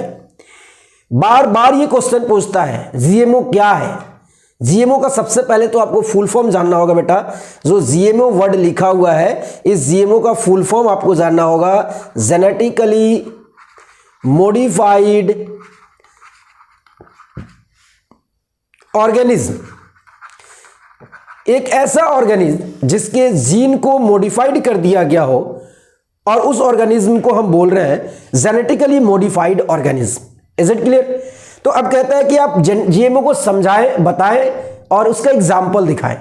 बार बार ये क्वेश्चन पूछता है, जीएमओ क्या है। जीएमओ का सबसे पहले तो आपको फुल फॉर्म जानना होगा बेटा। जो जीएमओ वर्ड लिखा हुआ है, इस जीएमओ का फुल फॉर्म आपको जानना होगा, जेनेटिकली मॉडिफाइड ऑर्गेनिज्म। एक ऐसा ऑर्गेनिज्म जिसके जीन को मॉडिफाइड कर दिया गया हो, और उस ऑर्गेनिज्म को हम बोल रहे हैं genetically modified organism. Is it clear? तो अब कहता है कि आप जीएमओ को समझाएं, बताएं और उसका एग्जाम्पल दिखाएं।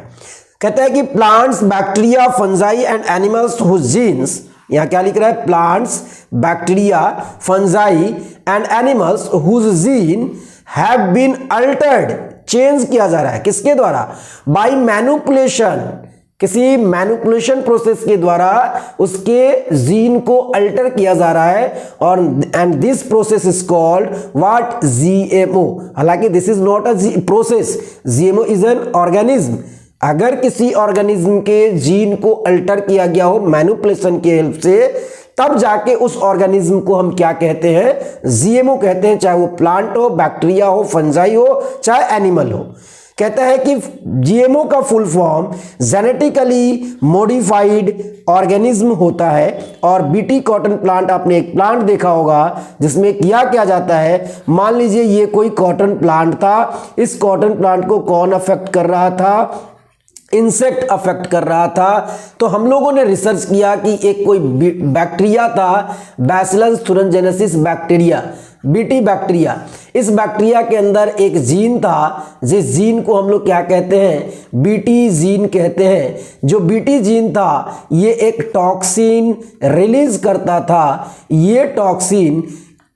कहता है कि plants, bacteria, fungi and animals whose genes, यहां क्या लिख रहा है, plants, bacteria, fungi and animals whose gene have been altered, change किया जा रहा है किसके द्वारा, बाय मैनिपुलेशन, किसी मैनिपुलेशन प्रोसेस के द्वारा उसके जीन को अल्टर किया जा रहा है, और and this process is called what, GMO. हालांकि this is not a process, GMO is an organism. अगर किसी ऑर्गेनिज्म के जीन को अल्टर किया गया हो मैनिपुलेशन के हेल्प से, तब जाके उस ऑर्गेनिज्म को हम क्या कहते हैं, जीएमओ कहते हैं, चाहे वो प्लांट हो, बैक्टीरिया हो, फंजाई हो, चाहे एनिमल हो। कहता है कि जीएमओ का full form genetically modified organism होता है। और बीटी कॉटन प्लांट, आपने एक प्लांट देखा होगा जिसमें क्या जाता है, मान लीजिए ये कोई कॉटन प्लांट था, इस कॉटन प्लांट को कौन अफेक्ट कर रहा था, इंसेक्ट अफेक्ट कर रहा था। तो हम लोगों ने रिसर्च किया कि एक कोई बैक्टीरिया था, bacillus thuringiensis bacteria, BT bacteria. इस बैक्टीरिया के अंदर एक जीन था, जिस जीन को हम लोग क्या कहते हैं, बीटी जीन कहते हैं। जो बीटी जीन था ये एक टॉक्सिन रिलीज करता था, ये टॉक्सिन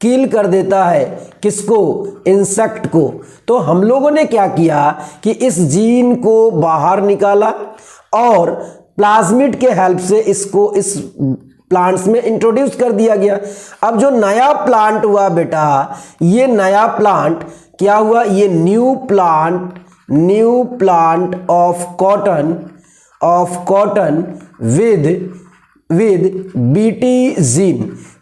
किल कर देता है किसको, इंसेक्ट को। तो हम लोगों ने क्या किया कि इस जीन को बाहर निकाला और प्लाज्मिड के हेल्प से इसको इस प्लांट्स में इंट्रोड्यूस कर दिया गया। अब जो नया प्लांट हुआ बेटा, ये नया प्लांट क्या हुआ, ये new plant of cotton with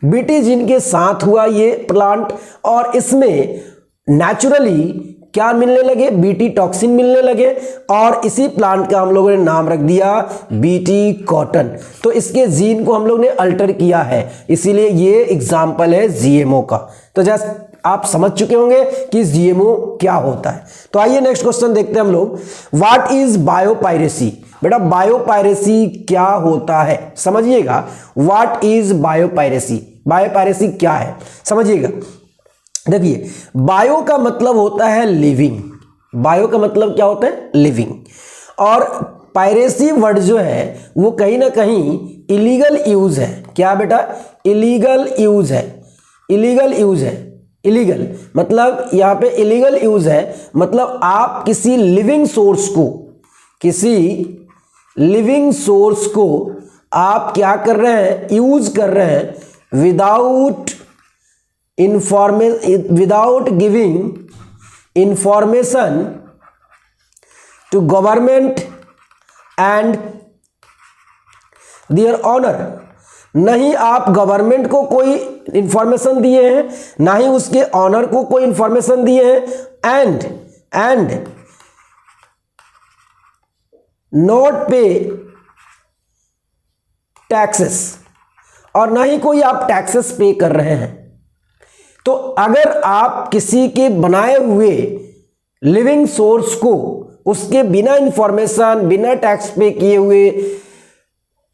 BT gene के साथ हुआ ये प्लांट, और इसमें नेचुरली क्या मिलने लगे, बीटी टॉक्सिन मिलने लगे, और इसी प्लांट का हम लोगों ने नाम रख दिया बीटी कॉटन। तो इसके जीन को हम लोग ने अल्टर किया है, इसीलिए ये एग्जाम्पल है जीएमओ का। तो जैसे आप समझ चुके होंगे कि जीएमओ क्या होता है। तो आइए नेक्स्ट क्वेश्चन देखते हैं हम लोग। What is biopiracy? बेटा बायोपायरेसी क्या होता है, समझिएगा। What is biopiracy? बायोपायरेसी क्या है समझिएगा। देखिए, बायो का मतलब होता है लिविंग, बायो का मतलब क्या होता है, लिविंग। और पायरेसी वर्ड जो है वो कहीं ना कहीं इलीगल यूज है। क्या बेटा, इलीगल यूज है, इलीगल यूज है। इलीगल मतलब यहाँ पे इलीगल यूज है, मतलब आप किसी लिविंग सोर्स को आप क्या कर रहे हैं, यूज कर रहे हैं without giving information to government and their honour. नहीं आप गवर्नमेंट को कोई इंफॉर्मेशन दिए हैं, ना ही उसके ऑनर को कोई इंफॉर्मेशन दिए हैं, एंड नॉट पे टैक्सेस, और ना ही कोई आप टैक्सेस पे कर रहे हैं। तो अगर आप किसी के बनाए हुए लिविंग सोर्स को उसके बिना इंफॉर्मेशन, बिना टैक्स पे किए हुए,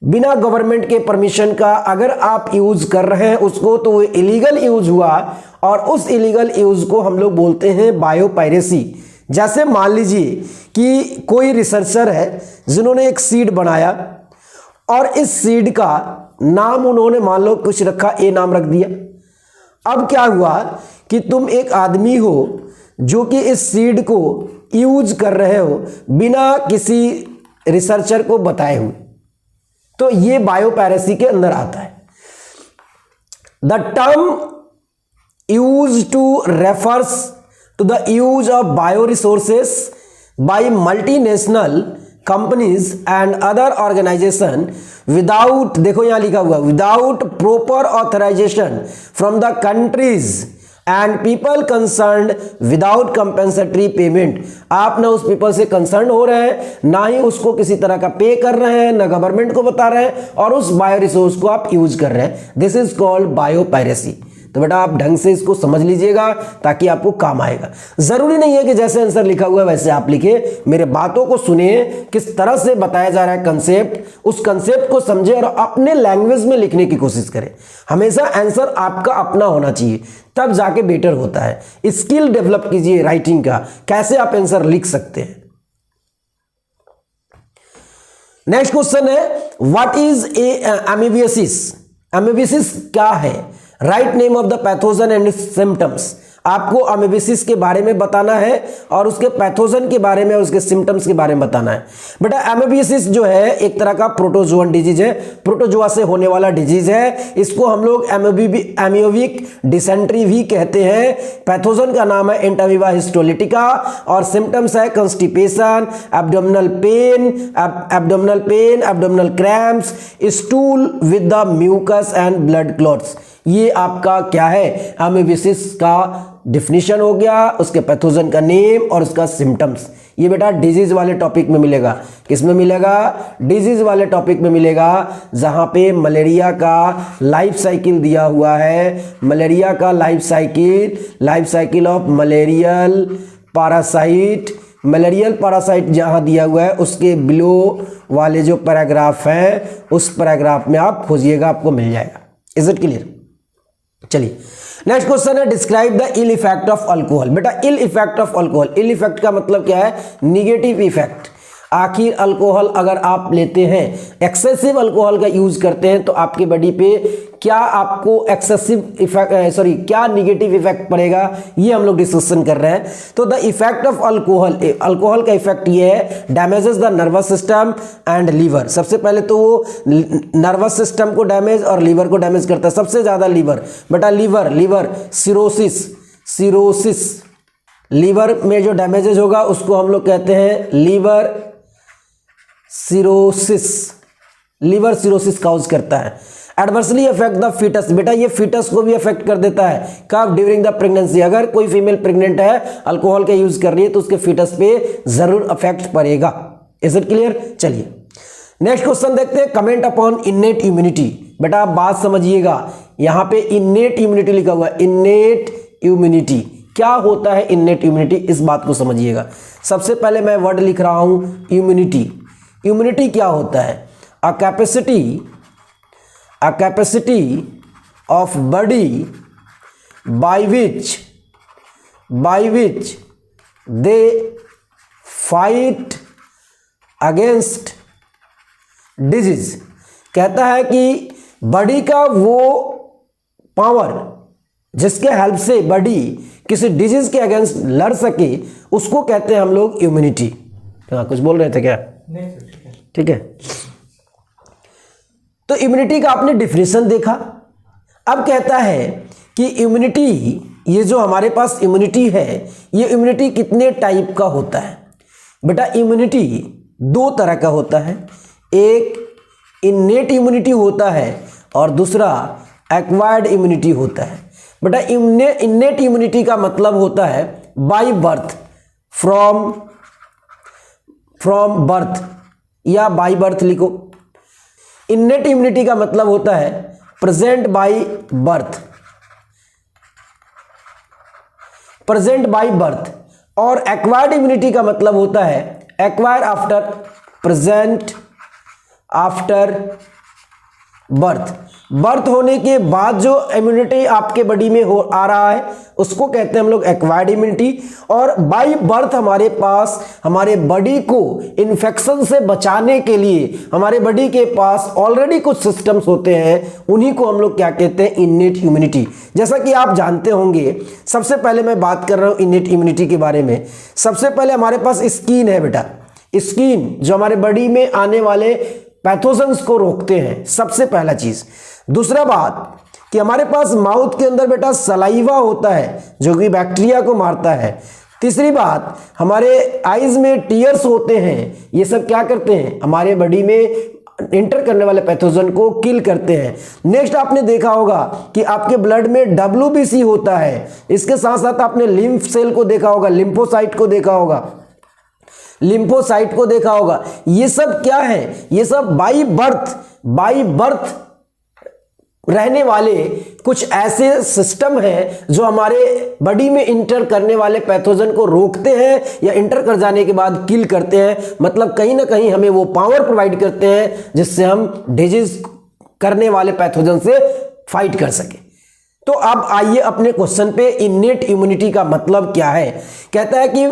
बिना गवर्नमेंट के परमिशन का अगर आप यूज कर रहे हैं उसको, तो वो इलीगल यूज हुआ, और उस इलीगल यूज को हम लोग बोलते हैं बायोपायरेसी। जैसे मान लीजिए कि कोई रिसर्चर है जिन्होंने एक सीड बनाया और इस सीड का नाम उन्होंने मान लो कुछ रखा, ए नाम रख दिया। अब क्या हुआ कि तुम एक आदमी हो जो कि इस सीड को यूज कर रहे हो बिना किसी रिसर्चर को बताए हुए, तो ये बायोपायरेसी के अंदर आता है। The term use to refers to the use of bio resources by multinational companies and other organisation without, देखो यहां लिखा हुआ, without proper authorisation from the countries and people concerned without compensatory payment. आप ना उस पीपल से concern हो रहे हैं, ना ही उसको किसी तरह का पे कर रहे हैं, ना गवर्नमेंट को बता रहे हैं, और उस बायो रिसोर्स को आप यूज कर रहे हैं। This is called biopiracy. तो बेटा आप ढंग से इसको समझ लीजिएगा ताकि आपको काम आएगा। जरूरी नहीं है कि जैसे आंसर लिखा हुआ है वैसे आप लिखे, मेरे बातों को सुनिए, किस तरह से बताया जा रहा है कंसेप्ट, उस कंसेप्ट को समझे और अपने लैंग्वेज में लिखने की कोशिश करें। हमेशा आंसर आपका अपना होना चाहिए, तब जाके बेटर होता है। स्किल डेवलप कीजिए राइटिंग का, कैसे आप आंसर लिख सकते हैं। नेक्स्ट क्वेश्चन है, व्हाट इज एमीबियासिस? एमीबियासिस क्या है? Write name of the pathogen and symptoms. आपको अमीबियासिस के बारे में बताना है और उसके पैथोजन के बारे में और उसके सिम्टम्स के बारे में बताना है। बेटा एमीबियासिस जो है एक तरह का प्रोटोजोअन डिजीज है, प्रोटोजोआ से होने वाला डिजीज है। इसको हम लोग एमियोविक डिसेंट्री भी कहते हैं। पैथोजन का नाम है एंटाविवा हिस्टोलिटिका और सिम्टम्स है constipation, abdominal pain, abdominal cramps, stool with the mucus and blood clots. ये आपका क्या है? एमीबियासिस का डिफिनीशन हो गया, उसके पैथोजन का नेम और उसका सिम्टम्स। ये बेटा डिजीज वाले टॉपिक में मिलेगा। किस में मिलेगा? डिजीज वाले टॉपिक में मिलेगा, जहां पे मलेरिया का लाइफ साइकिल दिया हुआ है। मलेरिया का life cycle of malarial parasite, malarial parasite जहां दिया हुआ है उसके बिलो वाले जो पैराग्राफ है उस पैराग्राफ में आप खोजिएगा, आपको मिल जाएगा। Is it clear? चलिए नेक्स्ट क्वेश्चन है, describe the ill effect of alcohol. बेटा ill effect of alcohol, ill effect का मतलब क्या है? Negative effect. आखिर अल्कोहल अगर आप लेते हैं, एक्सेसिव अल्कोहल का यूज करते हैं, तो आपके बॉडी पे क्या आपको एक्सेसिव इफेक्ट क्या निगेटिव इफेक्ट पड़ेगा, ये हम लोग डिस्कशन कर रहे हैं। तो द इफेक्ट ऑफ अल्कोहल का इफेक्ट ये है, damages the nervous system and liver. सबसे पहले तो वो नर्वस सिस्टम को डैमेज और लीवर को डैमेज करता है, सबसे ज्यादा लीवर। बेटा लीवर सिरोसिस, लीवर में जो डैमेजेस होगा उसको हम लोग कहते हैं लीवर सिरोसिस काउज करता है। एडवर्सली अफेक्ट द फीटस, बेटा ये फीटस को भी अफेक्ट कर देता है। कब? During the pregnancy. अगर कोई फीमेल प्रेग्नेंट है, अल्कोहल का यूज कर रही है, तो उसके फीटस पे जरूर अफेक्ट पड़ेगा। Is it clear? चलिए नेक्स्ट क्वेश्चन देखते हैं, कमेंट अपॉन इन्नेट इम्यूनिटी। बेटा आप बात समझिएगा, यहां पे इन्नेट इम्यूनिटी लिखा हुआ है। इन्नेट इम्यूनिटी क्या होता है? इन्नेट इम्यूनिटी, इस बात को समझिएगा। सबसे पहले मैं वर्ड लिख रहा हूं इम्यूनिटी। इम्यूनिटी क्या होता है? A capacity of body by which they fight against disease. कहता है कि बॉडी का वो पावर जिसके हेल्प से बॉडी किसी डिजीज के अगेंस्ट लड़ सके, उसको कहते हैं हम लोग इम्यूनिटी। कुछ बोल रहे थे क्या? ठीक है, तो इम्यूनिटी का आपने डिफिनेशन देखा। अब कहता है कि इम्यूनिटी, ये जो हमारे पास इम्यूनिटी है, ये इम्यूनिटी कितने टाइप का होता है? बेटा इम्यूनिटी दो तरह का होता है, एक इन्नेट इम्यूनिटी होता है और दूसरा एक्वायर्ड इम्यूनिटी होता है। बेटा इन्नेट इम्यूनिटी का मतलब होता है बाय बर्थ, फ्रॉम बर्थ या बाय बर्थ लिखो। इन्नेट इम्यूनिटी का मतलब होता है प्रेजेंट बाय बर्थ और एक्वायर्ड इम्यूनिटी का मतलब होता है एक्वायर आफ्टर बर्थ। बर्थ होने के बाद जो इम्यूनिटी आपके बॉडी में हो आ रहा है उसको कहते हैं हम लोग एक्वायर्ड इम्यूनिटी। और बाय बर्थ हमारे पास हमारे बॉडी को इन्फेक्शन से बचाने के लिए हमारे बॉडी के पास ऑलरेडी कुछ सिस्टम्स होते हैं, उन्हीं को हम लोग क्या कहते हैं, इन्नेट इम्यूनिटी। जैसा कि आप जानते होंगे, सबसे पहले मैं बात कर रहा हूं इन्नेट इम्यूनिटी के बारे में। सबसे पहले हमारे पास स्किन है बेटा, स्किन जो हमारे बॉडी में आने वाले पैथोजेंस को रोकते हैं, सबसे पहला चीज। दूसरा बात कि हमारे पास माउथ के अंदर बेटा सलाइवा होता है जो कि बैक्टीरिया को मारता है। तीसरी बात, हमारे आईज में टीयर्स होते हैं, ये सब क्या करते हैं, हमारे बॉडी में इंटर करने वाले पैथोजन को किल करते हैं। नेक्स्ट आपने देखा होगा कि आपके ब्लड में WBC होता है। इसके साथ साथ आपने लिम्फ सेल को देखा होगा, लिम्फोसाइट को देखा होगा, लिम्फोसाइट को देखा होगा। ये सब क्या है, ये सब बाय बर्थ रहने वाले कुछ ऐसे सिस्टम हैं जो हमारे बॉडी में इंटर करने वाले पैथोजन को रोकते हैं या इंटर कर जाने के बाद किल करते हैं। मतलब कहीं ना कहीं हमें वो पावर प्रोवाइड करते हैं जिससे हम डिजीज करने वाले पैथोजन से फाइट कर सके। तो अब आइए अपने क्वेश्चन पे, इन्नेट इम्यूनिटी का मतलब क्या है। कहता है कि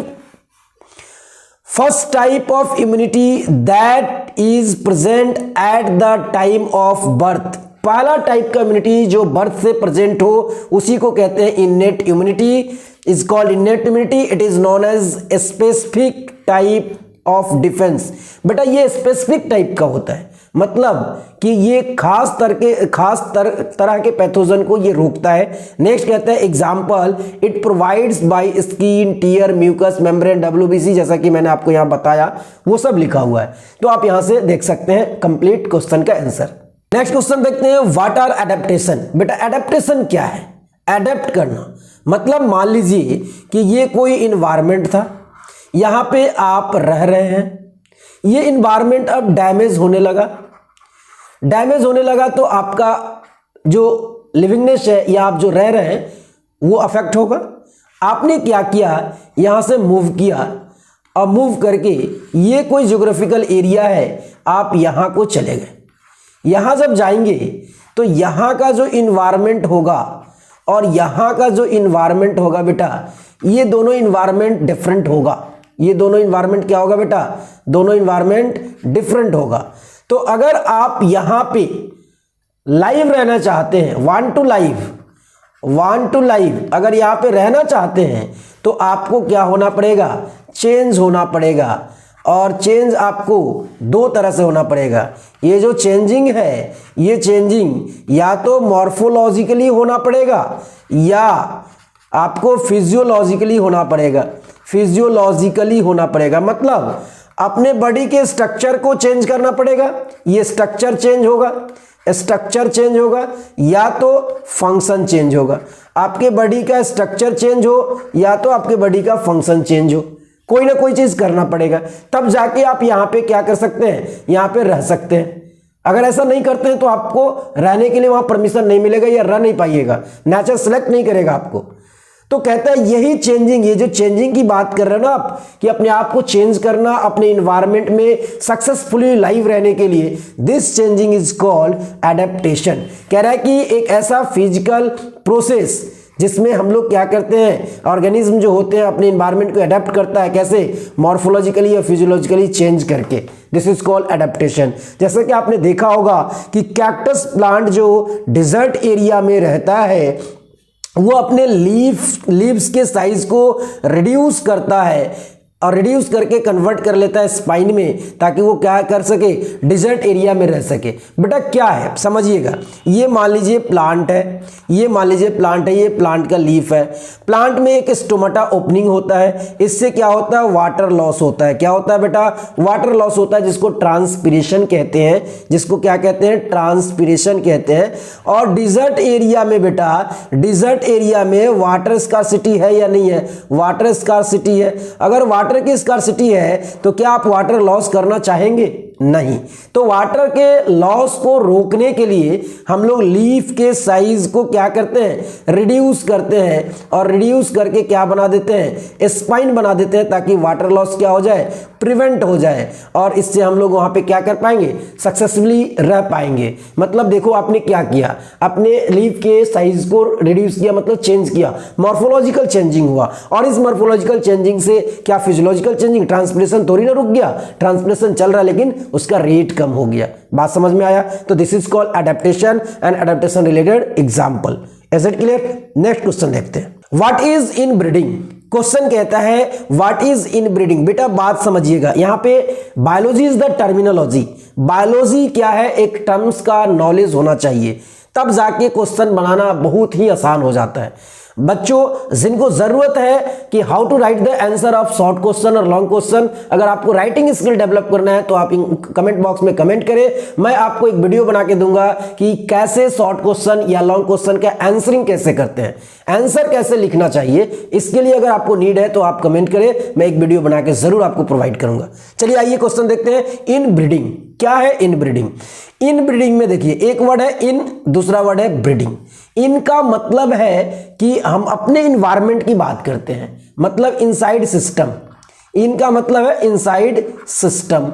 first type of immunity that is present at the time of birth. पहला टाइप का इम्यूनिटी जो बर्थ से प्रेजेंट हो उसी को कहते हैं innate immunity, is called innate immunity. It is known as specific type of defence. बेटा ये स्पेसिफिक टाइप का होता है, मतलब कि ये खास तरह के पैथोजन को ये रोकता है। नेक्स्ट कहता है example, it provides by skin, tear, mucus membrane, WBC, जैसा कि मैंने आपको यहाँ बताया वो सब लिखा हुआ है। तो आप यहाँ से देख सकते हैं कंप्लीट क्वेश्चन का आंसर। नेक्स्ट क्वेश्चन देखते हैं, व्हाट आर एडेप्टेशन। बेटा एडेप्टेशन क्या है, एडेप्ट करना मतलब मान लीजिए कि ये कोई इन्वायरमेंट था, यहाँ पे आप रह रहे हैं, ये इन्वायरमेंट अब डैमेज होने लगा तो आपका जो लिविंगनेस है या आप जो रह रहे हैं वो अफेक्ट होगा। आपने क्या किया, यहाँ से मूव किया, अब मूव करके ये कोई ज्योग्राफिकल एरिया है, आप यहाँ को चले गए। यहाँ जब जाएंगे तो यहाँ का जो इन्वायरमेंट होगा और यहाँ का जो इन्वायरमेंट होगा बेटा, ये दोनों इन्वायरमेंट डिफरेंट होगा। ये दोनों इन्वायरमेंट क्या होगा बेटा, दोनों इन्वायरमेंट डिफरेंट होगा। तो अगर आप यहाँ पे लाइव रहना चाहते हैं, वांट टू लाइव अगर यहाँ पे रहना चाहते हैं तो आपको क्या होना पड़ेगा, चेंज होना पड़ेगा। और चेंज आपको दो तरह से होना पड़ेगा। ये जो चेंजिंग है, ये चेंजिंग या तो मॉर्फोलॉजिकली होना पड़ेगा या आपको फिजियोलॉजिकली होना पड़ेगा। मतलब अपने बॉडी के स्ट्रक्चर को चेंज करना पड़ेगा, ये स्ट्रक्चर चेंज होगा या तो फंक्शन चेंज होगा। आपके बॉडी का स्ट्रक्चर चेंज हो या तो आपके बॉडी का फंक्शन चेंज हो, कोई ना कोई चीज करना पड़ेगा, तब जाके आप यहाँ पे क्या कर सकते हैं, यहाँ पे रह सकते हैं। अगर ऐसा नहीं करते हैं तो आपको रहने के लिए वहां परमिशन नहीं मिलेगा या रह नहीं पाइएगा, नेचर सेलेक्ट नहीं करेगा आपको। तो कहता है यही चेंजिंग, ये जो चेंजिंग की बात कर रहे हैं ना आप, कि अपने आप को चेंज करना अपने इन्वायरमेंट में सक्सेसफुली लाइव रहने के लिए, this changing is called adaptation. कह रहा है कि एक ऐसा फिजिकल प्रोसेस जिसमें हम लोग क्या करते हैं, ऑर्गेनिज्म जो होते हैं अपने इन्वायरमेंट को अडेप्ट करता है, कैसे, मॉर्फोलॉजिकली या फिजियोलॉजिकली चेंज करके, दिस इज कॉल्ड एडेप्टेशन। जैसे कि आपने देखा होगा कि कैक्टस प्लांट जो डिजर्ट एरिया में रहता है वो अपने लीव्स के साइज को रिड्यूस करता है और रिड्यूस करके कन्वर्ट कर लेता है स्पाइन में, ताकि वो क्या कर सके, डिजर्ट एरिया में रह सके। बेटा क्या है समझिएगा, ये मान लीजिए प्लांट है, ये प्लांट का लीफ है। प्लांट में एक स्टोमेटा ओपनिंग होता है, इससे क्या होता है, वाटर लॉस होता है। क्या होता है बेटा, वाटर लॉस होता है, जिसको ट्रांसपीरेशन कहते हैं, जिसको क्या कहते हैं, ट्रांसपीरेशन कहते हैं। और डिजर्ट एरिया में बेटा, डिजर्ट एरिया में वाटर स्कार्सिटी है या नहीं है, वाटर स्कार्सिटी है। अगर वाटर की स्कार्सिटी है तो क्या आप वाटर लॉस करना चाहेंगे, नहीं। तो वाटर के लॉस को रोकने के लिए हम लोग लीफ के साइज को क्या करते हैं, रिड्यूस करते हैं, और रिड्यूस करके क्या बना देते हैं, स्पाइन बना देते हैं, ताकि वाटर लॉस क्या हो जाए, प्रिवेंट हो जाए, और इससे हम लोग वहां पे क्या कर पाएंगे, सक्सेसफुली रह पाएंगे। मतलब देखो आपने क्या किया, अपने लीफ के साइज को रिड्यूस किया, मतलब चेंज किया, मॉर्फोलॉजिकल चेंजिंग हुआ, और इस मॉर्फोलॉजिकल चेंजिंग से क्या फिजियोलॉजिकल चेंजिंग, ट्रांसपिरेशन थोड़ी ना रुक गया, ट्रांसपिरेशन चल रहा है लेकिन उसका रेट कम हो गया। बात समझ में आया? तो this is called adaptation and adaptation related example. Is it clear? Next question देखते हैं। What is in breeding? Question कहता है व्हाट इज इन ब्रीडिंग। बेटा बात समझिएगा, यहां पे biology is the terminology. Biology क्या है, एक टर्म्स का नॉलेज होना चाहिए, तब जाके क्वेश्चन बनाना बहुत ही आसान हो जाता है। बच्चों जिनको जरूरत है कि how to write the answer of short question और लॉन्ग क्वेश्चन, अगर आपको राइटिंग स्किल डेवलप करना है तो आप कमेंट बॉक्स में कमेंट करें, मैं आपको एक वीडियो बना के दूंगा कि कैसे शॉर्ट क्वेश्चन या लॉन्ग क्वेश्चन का आंसरिंग कैसे करते हैं, आंसर कैसे लिखना चाहिए। इसके लिए अगर आपको नीड है तो आप कमेंट करें, मैं एक वीडियो बना के जरूर आपको प्रोवाइड करूंगा। चलिए आइए क्वेश्चन देखते हैं। इन ब्रीडिंग क्या है? इन ब्रीडिंग, इन ब्रीडिंग में देखिए एक वर्ड है इन, दूसरा वर्ड है ब्रीडिंग। इनका मतलब है कि हम अपने इन्वायरमेंट की बात करते हैं, मतलब इनसाइड सिस्टम। इनका मतलब है इनसाइड सिस्टम,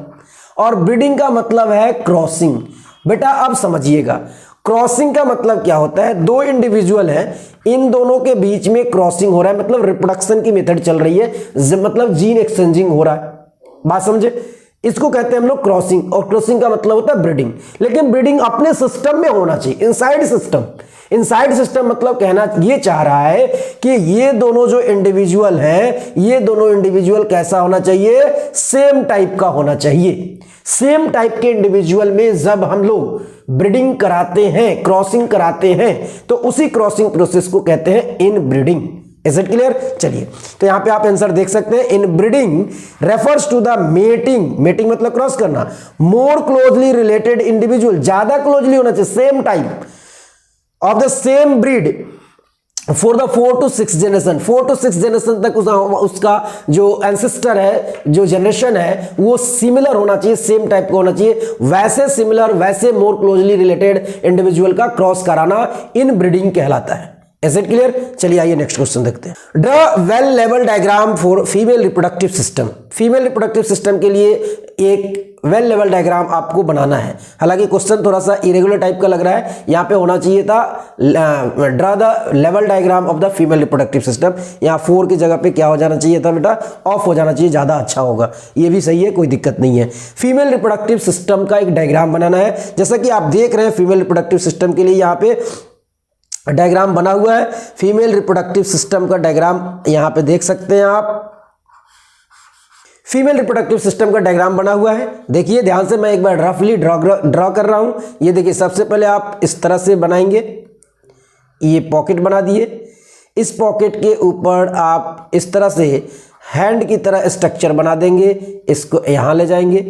और ब्रीडिंग का मतलब है क्रॉसिंग। बेटा अब समझिएगा, क्रॉसिंग का मतलब क्या होता है, दो इंडिविजुअल हैं, इन दोनों के बीच में क्रॉसिंग हो रहा है, मतलब रिप्रोडक्शन की मेथड चल रही है, मतलब जीन एक्सचेंजिंग हो रहा है। बात समझे? इसको कहते हैं हम लोग क्रॉसिंग, और क्रॉसिंग का मतलब होता है ब्रीडिंग। लेकिन ब्रीडिंग अपने सिस्टम में होना चाहिए, इनसाइड सिस्टम। इनसाइड सिस्टम मतलब कहना ये चाह रहा है कि ये दोनों जो इंडिविजुअल हैं, ये दोनों इंडिविजुअल कैसा होना चाहिए, सेम टाइप का होना चाहिए। सेम टाइप के इंडिविजुअल में जब हम लोग ब्रीडिंग कराते हैं, क्रॉसिंग कराते हैं, तो उसी क्रॉसिंग प्रोसेस को कहते हैं inbreeding. Is it clear? चलिए तो यहां पे आप आंसर देख सकते हैं। Inbreeding refers to the mating, mating मतलब क्रॉस करना, मोर क्लोजली रिलेटेड इंडिविजुअल, ज्यादा क्लोजली होना चाहिए, same type of the same breed for the 4 to 6 generation. 4 to 6 generation तक उसका जो एंसेस्टर है, जो जनरेशन है, वो सिमिलर होना चाहिए, सेम टाइप का होना चाहिए। वैसे सिमिलर, वैसे मोर क्लोजली रिलेटेड इंडिविजुअल का क्रॉस कराना इन ब्रीडिंग कहलाता है। Is it clear? चलिए आइए नेक्स्ट क्वेश्चन देखते हैं। Draw well level diagram for female reproductive system. Female reproductive system के लिए एक वेल लेवल डायग्राम आपको बनाना है। हालांकि क्वेश्चन थोड़ा सा इरेगुलर टाइप का लग रहा है, यहां पे होना चाहिए था draw the level diagram of the female reproductive system. यहां 4 की जगह पे क्या हो जाना चाहिए था बेटा, ऑफ हो जाना चाहिए, ज्यादा अच्छा होगा। ये भी सही है, कोई दिक्कत नहीं है। फीमेल रिप्रोडक्टिव सिस्टम का एक डायग्राम बनाना है। जैसा कि आप देख रहे हैं फीमेल रिप्रोडक्टिव सिस्टम के लिए यहाँ पे डायग्राम बना हुआ है। फीमेल रिप्रोडक्टिव सिस्टम का डायग्राम यहां पे देख सकते हैं आप। फीमेल रिप्रोडक्टिव सिस्टम का डायग्राम बना हुआ है, देखिए ध्यान से, मैं एक बार रफली ड्रॉ कर रहा हूं। ये देखिए, सबसे पहले आप इस तरह से बनाएंगे, ये पॉकेट बना दिए। इस पॉकेट के ऊपर आप इस तरह से हैंड की तरह स्ट्रक्चर बना देंगे, इसको यहां ले जाएंगे,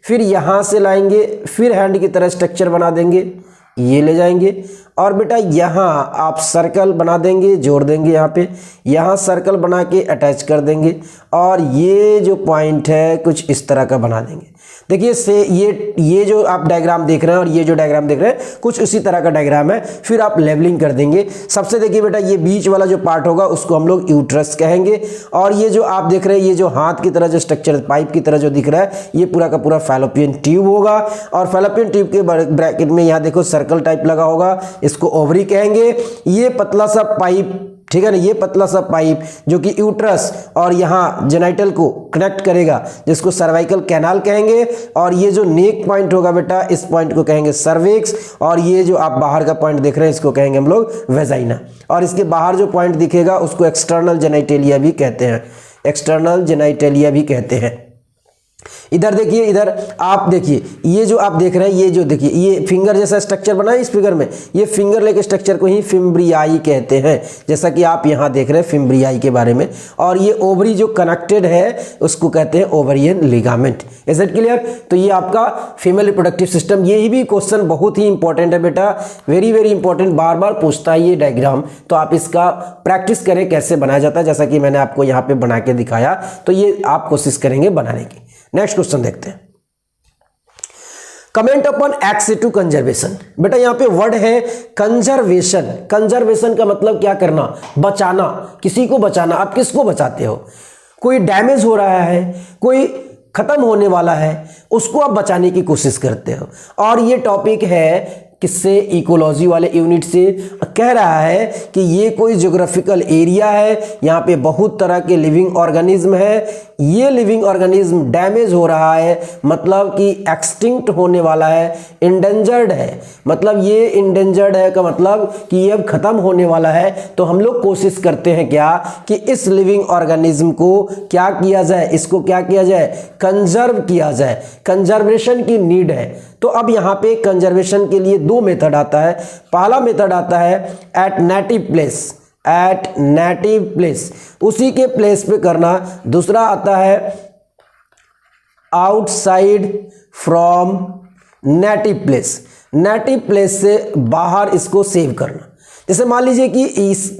फिर यहां से लाएंगे, फिर हैंड की तरह स्ट्रक्चर बना देंगे, ये ले जाएंगे, और बेटा यहाँ आप सर्कल बना देंगे, जोड़ देंगे, यहाँ पे यहाँ सर्कल बना के अटैच कर देंगे, और ये जो पॉइंट है कुछ इस तरह का बना देंगे। देखिए से ये जो आप डायग्राम देख रहे हैं और ये जो डायग्राम देख रहे हैं कुछ उसी तरह का डायग्राम है। फिर आप लेवलिंग कर देंगे। सबसे देखिए बेटा, ये बीच वाला जो पार्ट होगा उसको हम लोग यूट्रस कहेंगे, और ये जो आप देख रहे हैं, ये जो हाथ की तरह जो स्ट्रक्चर पाइप की तरह जो दिख रहा है, ये पूरा का पूरा फैलोपियन ट्यूब होगा। और फैलोपियन ट्यूब के ब्रैकेट में यहाँ देखो सर्कल टाइप लगा होगा, इसको ओवरी कहेंगे। ये पतला सा पाइप, ठीक है ना, ये पतला सा पाइप जो कि यूट्रस और यहाँ जेनाइटल को कनेक्ट करेगा, जिसको सर्वाइकल कैनाल कहेंगे। और ये जो नेक पॉइंट होगा बेटा, इस पॉइंट को कहेंगे सर्विक्स, और ये जो आप बाहर का पॉइंट देख रहे हैं इसको कहेंगे हम लोग वेजाइना। और इसके बाहर जो पॉइंट दिखेगा उसको एक्सटर्नल जेनाइटेलिया भी कहते हैं, एक्सटर्नल जेनाइटेलिया भी कहते हैं। इधर देखिए, इधर आप देखिए, ये जो आप देख रहे हैं, ये जो देखिए, ये फिंगर जैसा स्ट्रक्चर बना है इस फिगर में, ये फिंगर लेग स्ट्रक्चर को ही फिम्ब्रियाई कहते हैं, जैसा कि आप यहाँ देख रहे हैं फिम्ब्रियाई के बारे में। और ये ओवरी जो कनेक्टेड है उसको कहते हैं ovarian ligament. Is it clear? तो ये आपका फीमेल रिप्रोडक्टिव सिस्टम। ये भी क्वेश्चन बहुत ही इंपॉर्टेंट है बेटा, वेरी वेरी इंपॉर्टेंट, बार बार पूछता है ये डायग्राम। तो आप इसका प्रैक्टिस करें कैसे बनाया जाता है, जैसा कि मैंने आपको यहाँ पे बना के दिखाया, तो ये आप कोशिश करेंगे बनाने की। नेक्स्ट क्वेश्चन देखते हैं। Comment upon x two conservation. बेटा यहाँ पे वर्ड है कंजर्वेशन। कंजर्वेशन का मतलब क्या करना, बचाना, किसी को बचाना। आप किसको बचाते हो, कोई डैमेज हो रहा है, कोई खत्म होने वाला है, उसको आप बचाने की कोशिश करते हो। और ये टॉपिक है किससे, इकोलॉजी वाले यूनिट से। कह रहा है कि ये कोई ज्योग्राफिकल एरिया है, यहाँ पे बहुत तरह के लिविंग ऑर्गेनिज्म है, ये लिविंग ऑर्गेनिज्म डैमेज हो रहा है, मतलब कि एक्सटिंक्ट होने वाला है, इंडेंजर्ड है, मतलब ये इंडेंजर्ड है का मतलब कि ये अब खत्म होने वाला है। तो हम लोग कोशिश करते हैं क्या कि इस लिविंग ऑर्गेनिज्म को क्या किया जाए, इसको क्या किया जाए, कंजर्व किया जाए। कंजर्वेशन की नीड है। तो अब यहाँ पे कंजर्वेशन के लिए दो मेथड आता है। पहला मेथड आता है at native place, at native place, उसी के प्लेस पे करना। दूसरा आता है outside from native place, native place से बाहर इसको सेव करना। जैसे मान लीजिए कि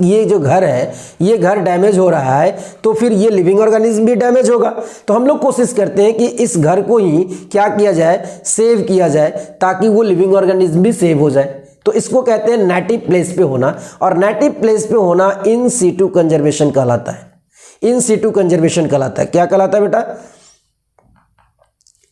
ये जो घर है, ये घर डैमेज हो रहा है, तो फिर ये लिविंग ऑर्गेनिज्म भी डैमेज होगा। तो हम लोग कोशिश करते हैं कि इस घर को ही क्या किया जाए, सेव किया जाए, ताकि वो लिविंग ऑर्गेनिज्म भी सेव हो जाए। तो इसको कहते हैं नेटिव प्लेस पे होना। और नेटिव प्लेस पे होना इन सीटू कंजर्वेशन कहलाता है। इन सीटू कंजर्वेशन कहलाता है। क्या कहलाता है बेटा,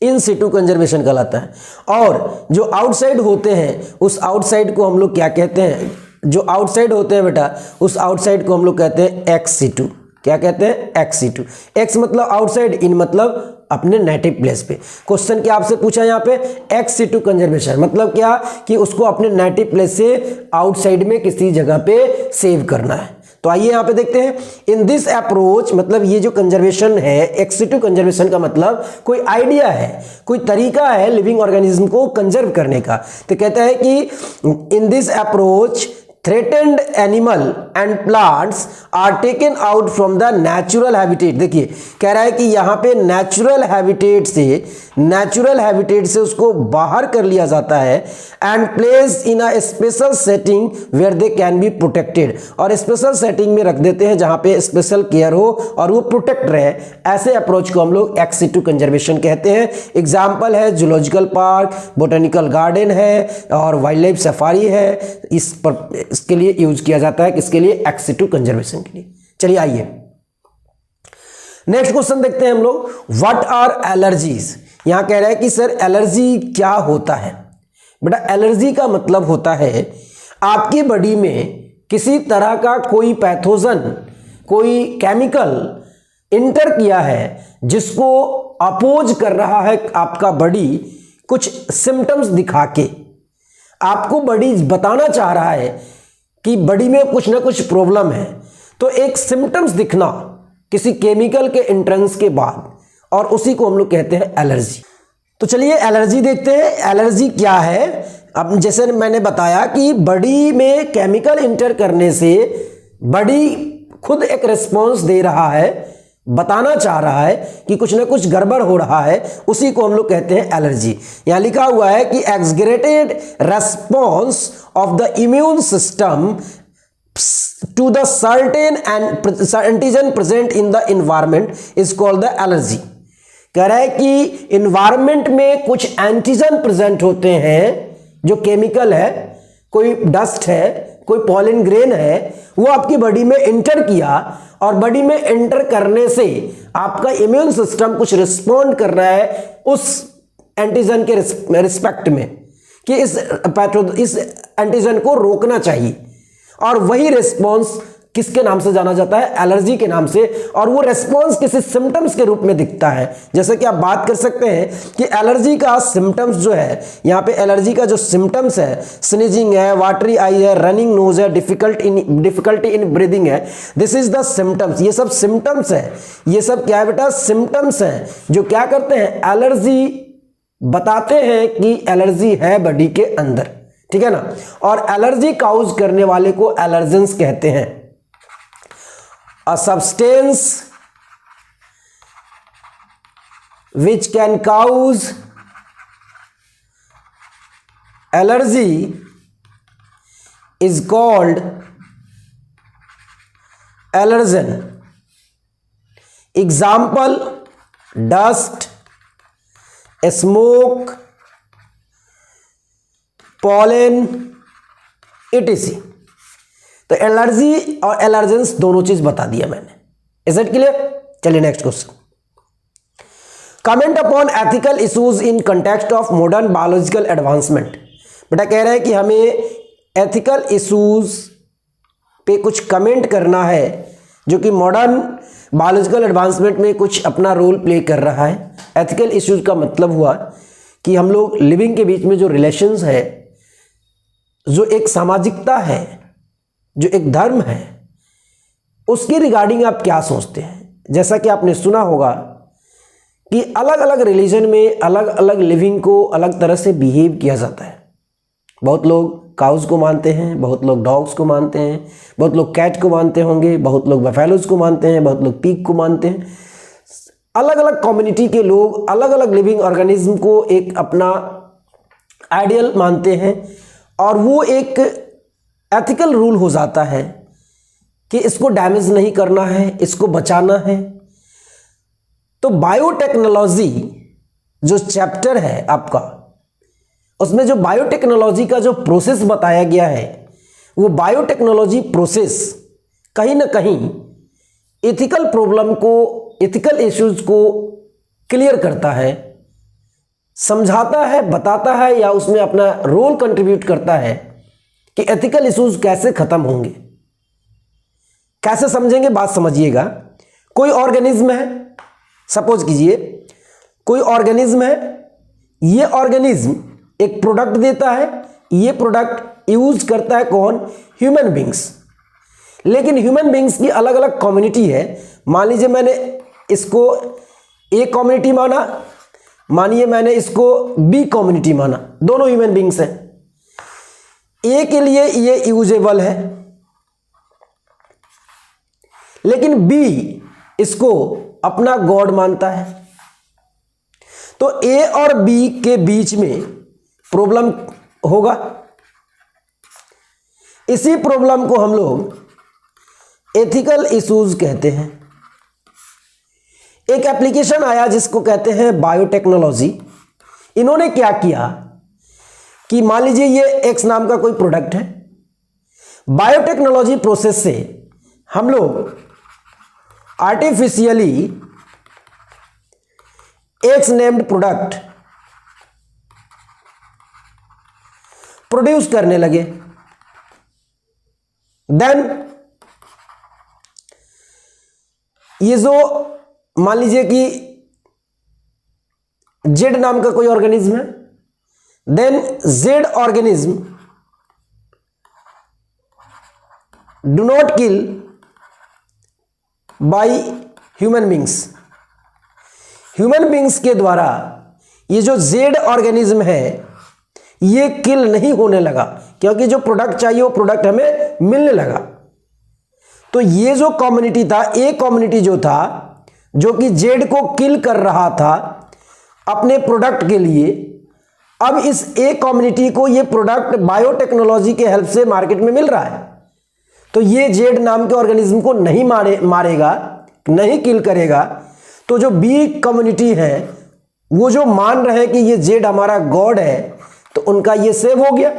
इन सीटू कंजर्वेशन कहलाता है। और जो आउटसाइड होते हैं, उस आउटसाइड को हम लोग क्या कहते हैं, जो आउटसाइड होते हैं बेटा, उस आउटसाइड को हम लोग कहते हैं एक्स-सीटू। क्या कहते हैं, एक्स-सीटू। एक्स मतलब आउटसाइड, इन मतलब अपने नेटिव प्लेस पे। क्वेश्चन क्या आपसे पूछा यहाँ पे, एक्स-सीटू कंजर्वेशन मतलब क्या कि उसको अपने नेटिव प्लेस से आउटसाइड में किसी जगह पे सेव करना है। तो आइए यहाँ पे देखते हैं। इन दिस अप्रोच, मतलब ये जो कंजर्वेशन है, एक्स-सीटू कंजर्वेशन का मतलब कोई आइडिया है, कोई तरीका है लिविंग ऑर्गेनिज्म को कंजर्व करने का। तो कहता है कि in this approach threatened animal and plants are taken out from the natural habitat. देखिए कह रहा है कि यहाँ पे नेचुरल हैबिटेट से उसको बाहर कर लिया जाता है and place in a special setting where they can be protected. और स्पेशल सेटिंग में रख देते हैं जहाँ पे स्पेशल केयर हो और वो प्रोटेक्ट रहे। ऐसे अप्रोच को हम लोग एक्स-सीटू कंजर्वेशन कहते हैं। एग्जाम्पल है जूलॉजिकल पार्क, बोटेनिकल गार्डन है और वाइल्ड लाइफ सफारी है। इसके लिए यूज किया जाता है, किसके लिए, एक्स-सीटू कंजर्वेशन के लिए। चलिए आइए नेक्स्ट क्वेश्चन देखते हैं हम लोग। What are allergies. यहां कह रहा है कि सर एलर्जी क्या होता है। बेटा एलर्जी का मतलब होता है आपकी बॉडी में किसी तरह का कोई पैथोजन, कोई केमिकल इंटर किया है जिसको अपोज कर रहा है आपका बॉडी कुछ सिम्टम्स दिखा के। आपको बॉडी बताना चाह रहा है कि बॉडी में कुछ ना कुछ प्रॉब्लम है। तो एक सिम्टम्स दिखना किसी केमिकल के एंट्रेंस के बाद, और उसी को हम लोग कहते हैं एलर्जी। तो चलिए एलर्जी देखते हैं। एलर्जी क्या है। अब जैसे मैंने बताया कि बॉडी में केमिकल इंटर करने से बॉडी खुद एक रिस्पॉन्स दे रहा है, बताना चाह रहा है कि कुछ ना कुछ गड़बड़ हो रहा है, उसी को हम लोग कहते हैं एलर्जी। यहां लिखा हुआ है कि exaggerated response of the immune system to the certain antigen present in the environment is called the allergy। कह रहा है कि environment में कुछ एंटीजन प्रेजेंट होते हैं जो केमिकल है, कोई डस्ट है, कोई पॉलन ग्रेन है, वो आपकी बॉडी में एंटर किया और बॉडी में एंटर करने से आपका इम्यून सिस्टम कुछ रिस्पॉन्ड कर रहा है उस एंटीजन के रिस्पेक्ट में कि इस एंटीजन को रोकना चाहिए। और वही रिस्पॉन्स किसके नाम से जाना जाता है, एलर्जी के नाम से। और वो रिस्पॉन्स किसी सिम्टम्स के रूप में दिखता है। जैसे कि आप बात कर सकते हैं कि एलर्जी का सिम्टम्स जो है, यहाँ पे एलर्जी का जो सिम्टम्स है, स्नीजिंग है, वाटरी आई है, रनिंग नोज है, डिफिकल्टी इन ब्रीदिंग है, दिस इज द सिम्टम्स। ये सब सिम्टम्स है। ये सब क्या है बेटा, सिम्टम्स हैं जो क्या करते हैं, एलर्जी बताते हैं कि एलर्जी है बॉडी के अंदर। ठीक है ना। और एलर्जी काउज करने वाले को एलर्जेंस कहते हैं। A substance which can cause allergy is called allergen. Example dust, smoke, pollen, etc। तो एलर्जी और एलर्जेंस दोनों चीज बता दिया मैंने। Is it clear? चलिए next question. Comment upon ethical issues in context of modern biological advancement. बेटा कह रहा है कि हमें एथिकल इश्यूज पे कुछ कमेंट करना है जो कि मॉडर्न बायोलॉजिकल एडवांसमेंट में कुछ अपना रोल प्ले कर रहा है। एथिकल इश्यूज का मतलब हुआ कि हम लोग लिविंग के बीच में जो रिलेशंस है, जो एक सामाजिकता है, जो एक धर्म है, उसके रिगार्डिंग आप क्या सोचते हैं। जैसा कि आपने सुना होगा कि अलग अलग रिलीजन में अलग अलग लिविंग को अलग तरह से बिहेव किया जाता है। बहुत लोग काउज को मानते हैं, बहुत लोग डॉग्स को मानते हैं, बहुत लोग कैट को मानते होंगे, बहुत लोग बफेलोज को मानते हैं, बहुत लोग पिग को मानते हैं। अलग अलग कम्युनिटी के लोग अलग अलग लिविंग ऑर्गेनिज्म को एक अपना आइडियल मानते हैं और वो एक एथिकल रूल हो जाता है कि इसको डैमेज नहीं करना है, इसको बचाना है। तो बायोटेक्नोलॉजी जो चैप्टर है आपका, उसमें जो बायोटेक्नोलॉजी का जो प्रोसेस बताया गया है, वो बायोटेक्नोलॉजी प्रोसेस कहीं ना कहीं एथिकल प्रॉब्लम को, एथिकल इश्यूज को क्लियर करता है, समझाता है, बताता है या उसमें अपना रोल कंट्रीब्यूट करता है कि एथिकल इश्यूज कैसे खत्म होंगे। कैसे समझेंगे, बात समझिएगा। कोई ऑर्गेनिज्म है, सपोज कीजिए कोई ऑर्गेनिज्म है, ये ऑर्गेनिज्म एक प्रोडक्ट देता है, ये प्रोडक्ट यूज करता है कौन? Human beings. लेकिन ह्यूमन बींग्स की अलग अलग कम्युनिटी है। मान लीजिए मैंने इसको ए कम्युनिटी माना, मानिए मैंने इसको बी कम्युनिटी माना, दोनों ह्यूमन बींग्स हैं। ए के लिए ये यूजेबल है, लेकिन बी इसको अपना गॉड मानता है। तो ए और बी के बीच में प्रॉब्लम होगा। इसी प्रॉब्लम को हम लोग एथिकल इश्यूज कहते हैं। एक एप्लीकेशन आया जिसको कहते हैं बायोटेक्नोलॉजी। इन्होंने क्या किया कि मान लीजिए ये एक्स नाम का कोई प्रोडक्ट है, बायोटेक्नोलॉजी प्रोसेस से हम लोग artificially x named product produce करने लगे। देन ये जो मान लीजिए कि जेड नाम का कोई ऑर्गेनिज्म है, देन जेड organism do not kill by human beings. Human beings के द्वारा ये जो जेड ऑर्गेनिज्म है ये किल नहीं होने लगा, क्योंकि जो प्रोडक्ट चाहिए वो प्रोडक्ट हमें मिलने लगा। तो ये जो कम्युनिटी था, ए कम्युनिटी जो था, जो कि जेड को किल कर रहा था अपने प्रोडक्ट के लिए, अब इस ए कम्युनिटी को ये प्रोडक्ट बायोटेक्नोलॉजी के हेल्प से मार्केट में मिल रहा है। तो ये जेड नाम के ऑर्गेनिज्म को नहीं मारेगा, नहीं किल करेगा। तो जो बी कम्युनिटी है वो जो मान रहे हैं कि ये जेड हमारा गॉड है, तो उनका ये सेव हो गया।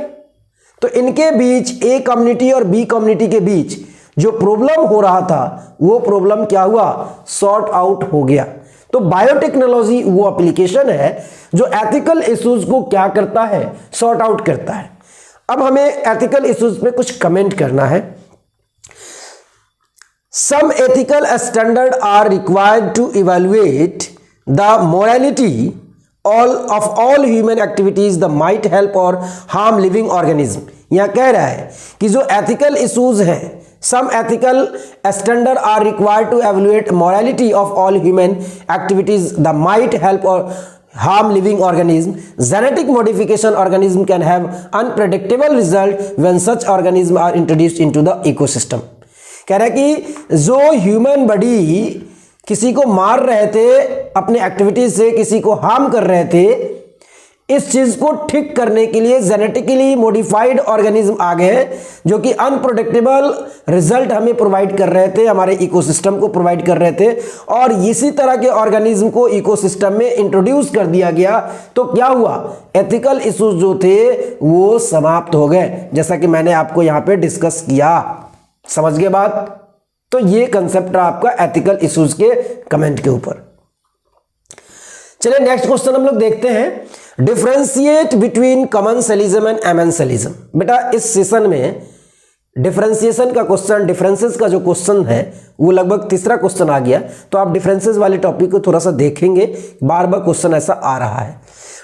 तो इनके बीच, ए कम्युनिटी और बी कम्युनिटी के बीच जो प्रॉब्लम हो रहा था वो प्रॉब्लम क्या हुआ? सॉर्ट आउट हो गया। तो बायोटेक्नोलॉजी वो एप्लीकेशन है जो एथिकल इश्यूज को क्या करता है? सॉर्ट आउट करता है। अब हमें एथिकल इश्यूज पे कुछ कमेंट करना है। Some ethical standards are required to evaluate the morality of all human activities that might help or harm living organism। यहाँ कह रहा है कि जो ethical issues हैं, some ethical standards are required to evaluate morality of all human activities that might help or harm living organism। Genetic modification organism can have unpredictable result when such organisms are introduced into the ecosystem। कह रहा है कि जो human body किसी को मार रहे थे अपने एक्टिविटीज से, किसी को हार्म कर रहे थे, इस चीज को ठीक करने के लिए जेनेटिकली मॉडिफाइड ऑर्गेनिज्म आ गए हैं, जो कि अनप्रोडिक्टेबल रिजल्ट हमें प्रोवाइड कर रहे थे, हमारे इकोसिस्टम को प्रोवाइड कर रहे थे। और इसी तरह के ऑर्गेनिज्म को इकोसिस्टम में इंट्रोड्यूस कर दिया गया, तो क्या हुआ, एथिकल इश्यूज जो थे वो समाप्त हो गए, जैसा कि मैंने आपको यहां पे डिस्कस किया। समझ गए बात? तो ये कंसेप्ट है आपका एथिकल इश्यूज के कमेंट के ऊपर। चलिए नेक्स्ट क्वेश्चन हम लोग देखते हैं, differentiate between commensalism and amensalism. बेटा इस सेशन में डिफरेंशिएशन का क्वेश्चन, डिफरेंसेस का जो क्वेश्चन है वो लगभग तीसरा क्वेश्चन आ गया, तो आप डिफरेंसेस वाले टॉपिक को थोड़ा सा देखेंगे, बार बार क्वेश्चन ऐसा आ रहा है।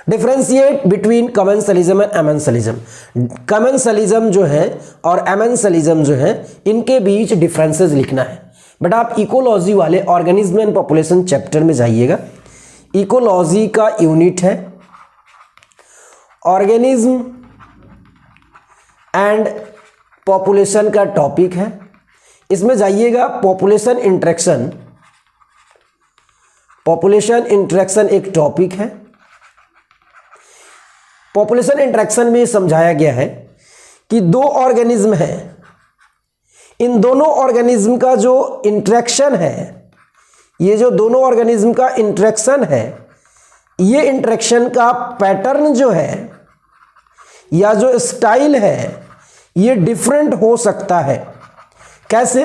Differentiate between commensalism and amensalism. Commensalism जो है और एमेंसलिज्म जो है, इनके बीच डिफरेंसेस लिखना है। बेटा आप इकोलॉजी वाले ऑर्गेनिज्म एंड पॉपुलेशन चैप्टर में जाइएगा। इकोलॉजी का यूनिट है ऑर्गेनिज्म एंड पॉपुलेशन का टॉपिक है। इसमें जाइएगा पॉपुलेशन इंटरेक्शन, पॉपुलेशन इंटरेक्शन एक टॉपिक है। पॉपुलेशन इंटरेक्शन में समझाया गया है कि दो ऑर्गेनिज्म है, इन दोनों ऑर्गेनिज्म का जो इंटरेक्शन है, ये जो दोनों ऑर्गेनिज्म का इंटरेक्शन है, ये इंटरेक्शन का पैटर्न जो है या जो स्टाइल है, ये डिफरेंट हो सकता है। कैसे?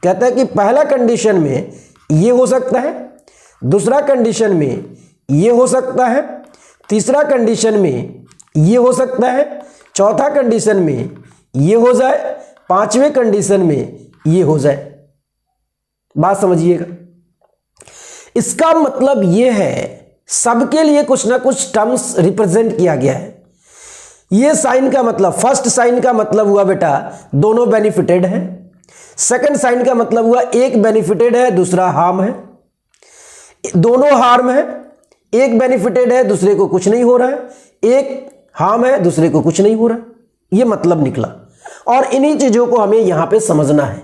कहता है कि पहला कंडीशन में ये हो सकता है, दूसरा कंडीशन में ये हो सकता है, तीसरा कंडीशन में ये हो सकता है, चौथा कंडीशन में ये हो जाए, पांचवें कंडीशन में ये हो जाए। बात समझिएगा। इसका मतलब ये है सबके लिए कुछ ना कुछ टर्म्स रिप्रेजेंट किया गया है। ये साइन का मतलब, फर्स्ट साइन का मतलब हुआ बेटा दोनों बेनिफिटेड है। सेकंड साइन का मतलब हुआ एक बेनिफिटेड है, दूसरा हार्म है। दोनों हार्म है, एक बेनिफिटेड है, दूसरे को कुछ नहीं हो रहा है, एक हार्म है, दूसरे को कुछ नहीं हो रहा है। ये मतलब निकला, और इन्हीं चीजों को हमें यहां पे समझना है।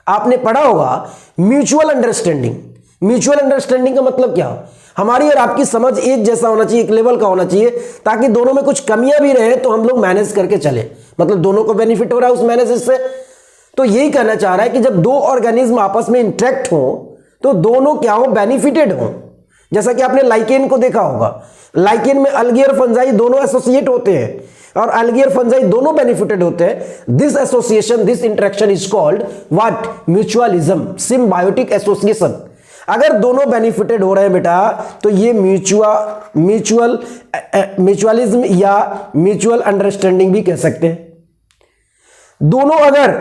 आपने पढ़ा होगा म्यूचुअल अंडरस्टैंडिंग। म्यूचुअल अंडरस्टैंडिंग का मतलब क्या? हमारी और आपकी समझ एक जैसा होना चाहिए, एक लेवल का होना चाहिए, ताकि दोनों में कुछ कमियां भी रहे तो हम लोग मैनेज करके चले, मतलब दोनों को बेनिफिट हो रहा है उस मैनेज से। तो यही कहना चाह रहा है कि जब दो ऑर्गेनिज्म आपस में इंटरेक्ट हो तो दोनों क्या हो, बेनिफिटेड हो। जैसा कि आपने लाइकेन को देखा होगा, लाइकेन में अलगी और फंजाई दोनों एसोसिएट होते हैं, और अलगी और फंजाई दोनों बेनिफिटेड होते हैं। This association, this interaction is called what? Mutualism, symbiotic association. अगर दोनों बेनिफिटेड हो रहे हैं बेटा, तो ये म्यूचुअलिज्म या म्यूचुअल अंडरस्टैंडिंग भी कह सकते हैं। दोनों अगर,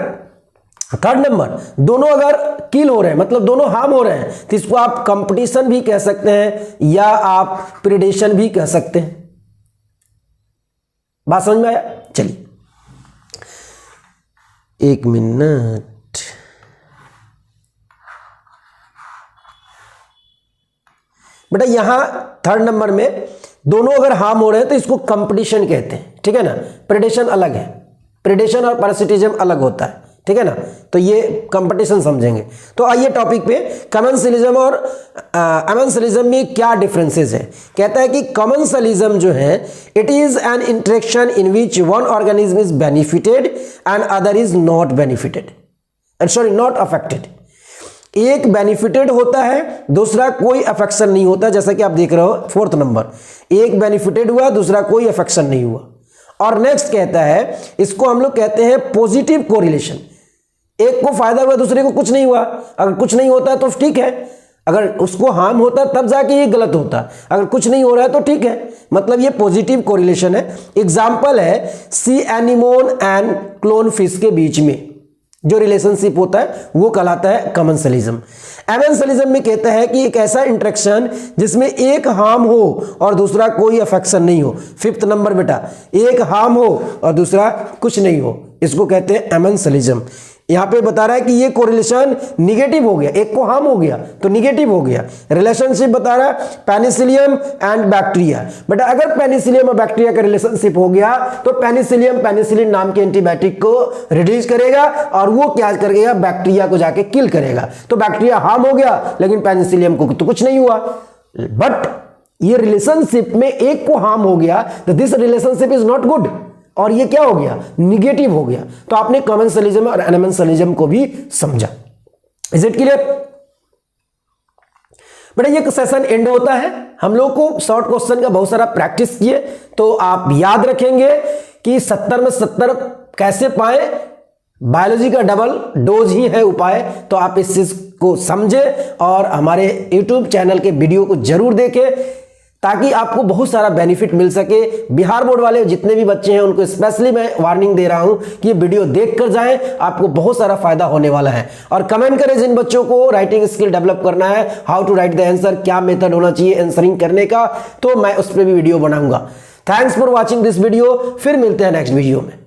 थर्ड नंबर, दोनों अगर किल हो रहे हैं, मतलब दोनों हार्म हो रहे हैं, तो इसको आप कंपटीशन भी कह सकते हैं या आप प्रेडेशन भी कह सकते हैं। बात समझ में आया? चलिए एक मिनट। बेटा यहां थर्ड नंबर में दोनों अगर हार्म हो रहे हैं तो इसको कंपटीशन कहते हैं, ठीक है ना। प्रेडेशन अलग है, प्रेडेशन और पैरासिटिज्म अलग होता है, ठीक है ना। तो ये कंपटीशन समझेंगे। तो आइए टॉपिक पे, कमेंसलिज्म और एमेंसलिज्म में क्या डिफरेंसेस है। कहता है कि कमेंसलिज्म जो है, it is an interaction in which one organism is benefited and other is not benefited, sorry not affected. एक बेनिफिटेड होता है, दूसरा कोई अफेक्शन नहीं होता, जैसा कि आप देख रहे हो फोर्थ नंबर, एक बेनिफिटेड हुआ, दूसरा कोई अफेक्शन नहीं हुआ। और नेक्स्ट कहता है, इसको हम लोग कहते हैं पॉजिटिव कोरिलेशन। एक को फायदा हुआ, दूसरे को कुछ नहीं हुआ। अगर कुछ नहीं होता है तो ठीक है, अगर उसको हार्म होता है तब जाके ये गलत होता, अगर कुछ नहीं हो रहा है तो ठीक है, मतलब ये पॉजिटिव कोरिलेशन है। एग्जाम्पल है सी एनिमोन एंड क्लोन फिश के बीच में जो रिलेशनशिप होता है वो कहलाता है कमेंसलिज्म। एमेंसलिज्म में कहता है कि एक ऐसा इंटरेक्शन जिसमें एक हार्म हो और दूसरा कोई अफेक्शन नहीं हो। फिफ्थ नंबर बेटा, एक हार्म हो और दूसरा कुछ नहीं हो, इसको कहते हैं एमेंसलिज्म। यहां पे बता रहा है कि ये कोरिलेशन निगेटिव हो गया, एक को हार्म हो गया तो निगेटिव हो गया। रिलेशनशिप बता रहा है पेनिसिलियम एंड बैक्टीरिया। बेटा अगर पेनिसिलियम और बैक्टीरिया का रिलेशनशिप हो गया तो पेनिसिलियम पेनिसिलिन नाम के एंटीबायोटिक को रिलीज करेगा और वो क्या करेगा, बैक्टीरिया को जाके किल करेगा। तो बैक्टीरिया हार्म हो गया लेकिन पेनिसिलियम को तो कुछ नहीं हुआ। बट ये रिलेशनशिप में एक को हार्म हो गया तो this relationship is not good, और ये क्या हो गया, निगेटिव हो गया। तो आपने कमेंसलिज्म और एनिमेंसलिज्म को भी समझा। इज इट क्लियर बेटा? ये सेशन एंड होता है। हम लोग को शॉर्ट क्वेश्चन का बहुत सारा प्रैक्टिस किए तो आप याद रखेंगे कि 70 में 70 कैसे पाए, बायोलॉजी का डबल डोज ही है उपाय। तो आप इस चीज को समझे और हमारे YouTube चैनल के वीडियो को जरूर देखें ताकि आपको बहुत सारा बेनिफिट मिल सके। बिहार बोर्ड वाले जितने भी बच्चे हैं उनको स्पेशली मैं वार्निंग दे रहा हूं कि ये वीडियो देख कर जाएं, आपको बहुत सारा फायदा होने वाला है। और कमेंट करें जिन बच्चों को राइटिंग स्किल डेवलप करना है, how to write the answer, क्या मेथड होना चाहिए आंसरिंग करने का, तो मैं उस पर भी वीडियो बनाऊंगा। Thanks for watching this video. फिर मिलते हैं नेक्स्ट वीडियो में।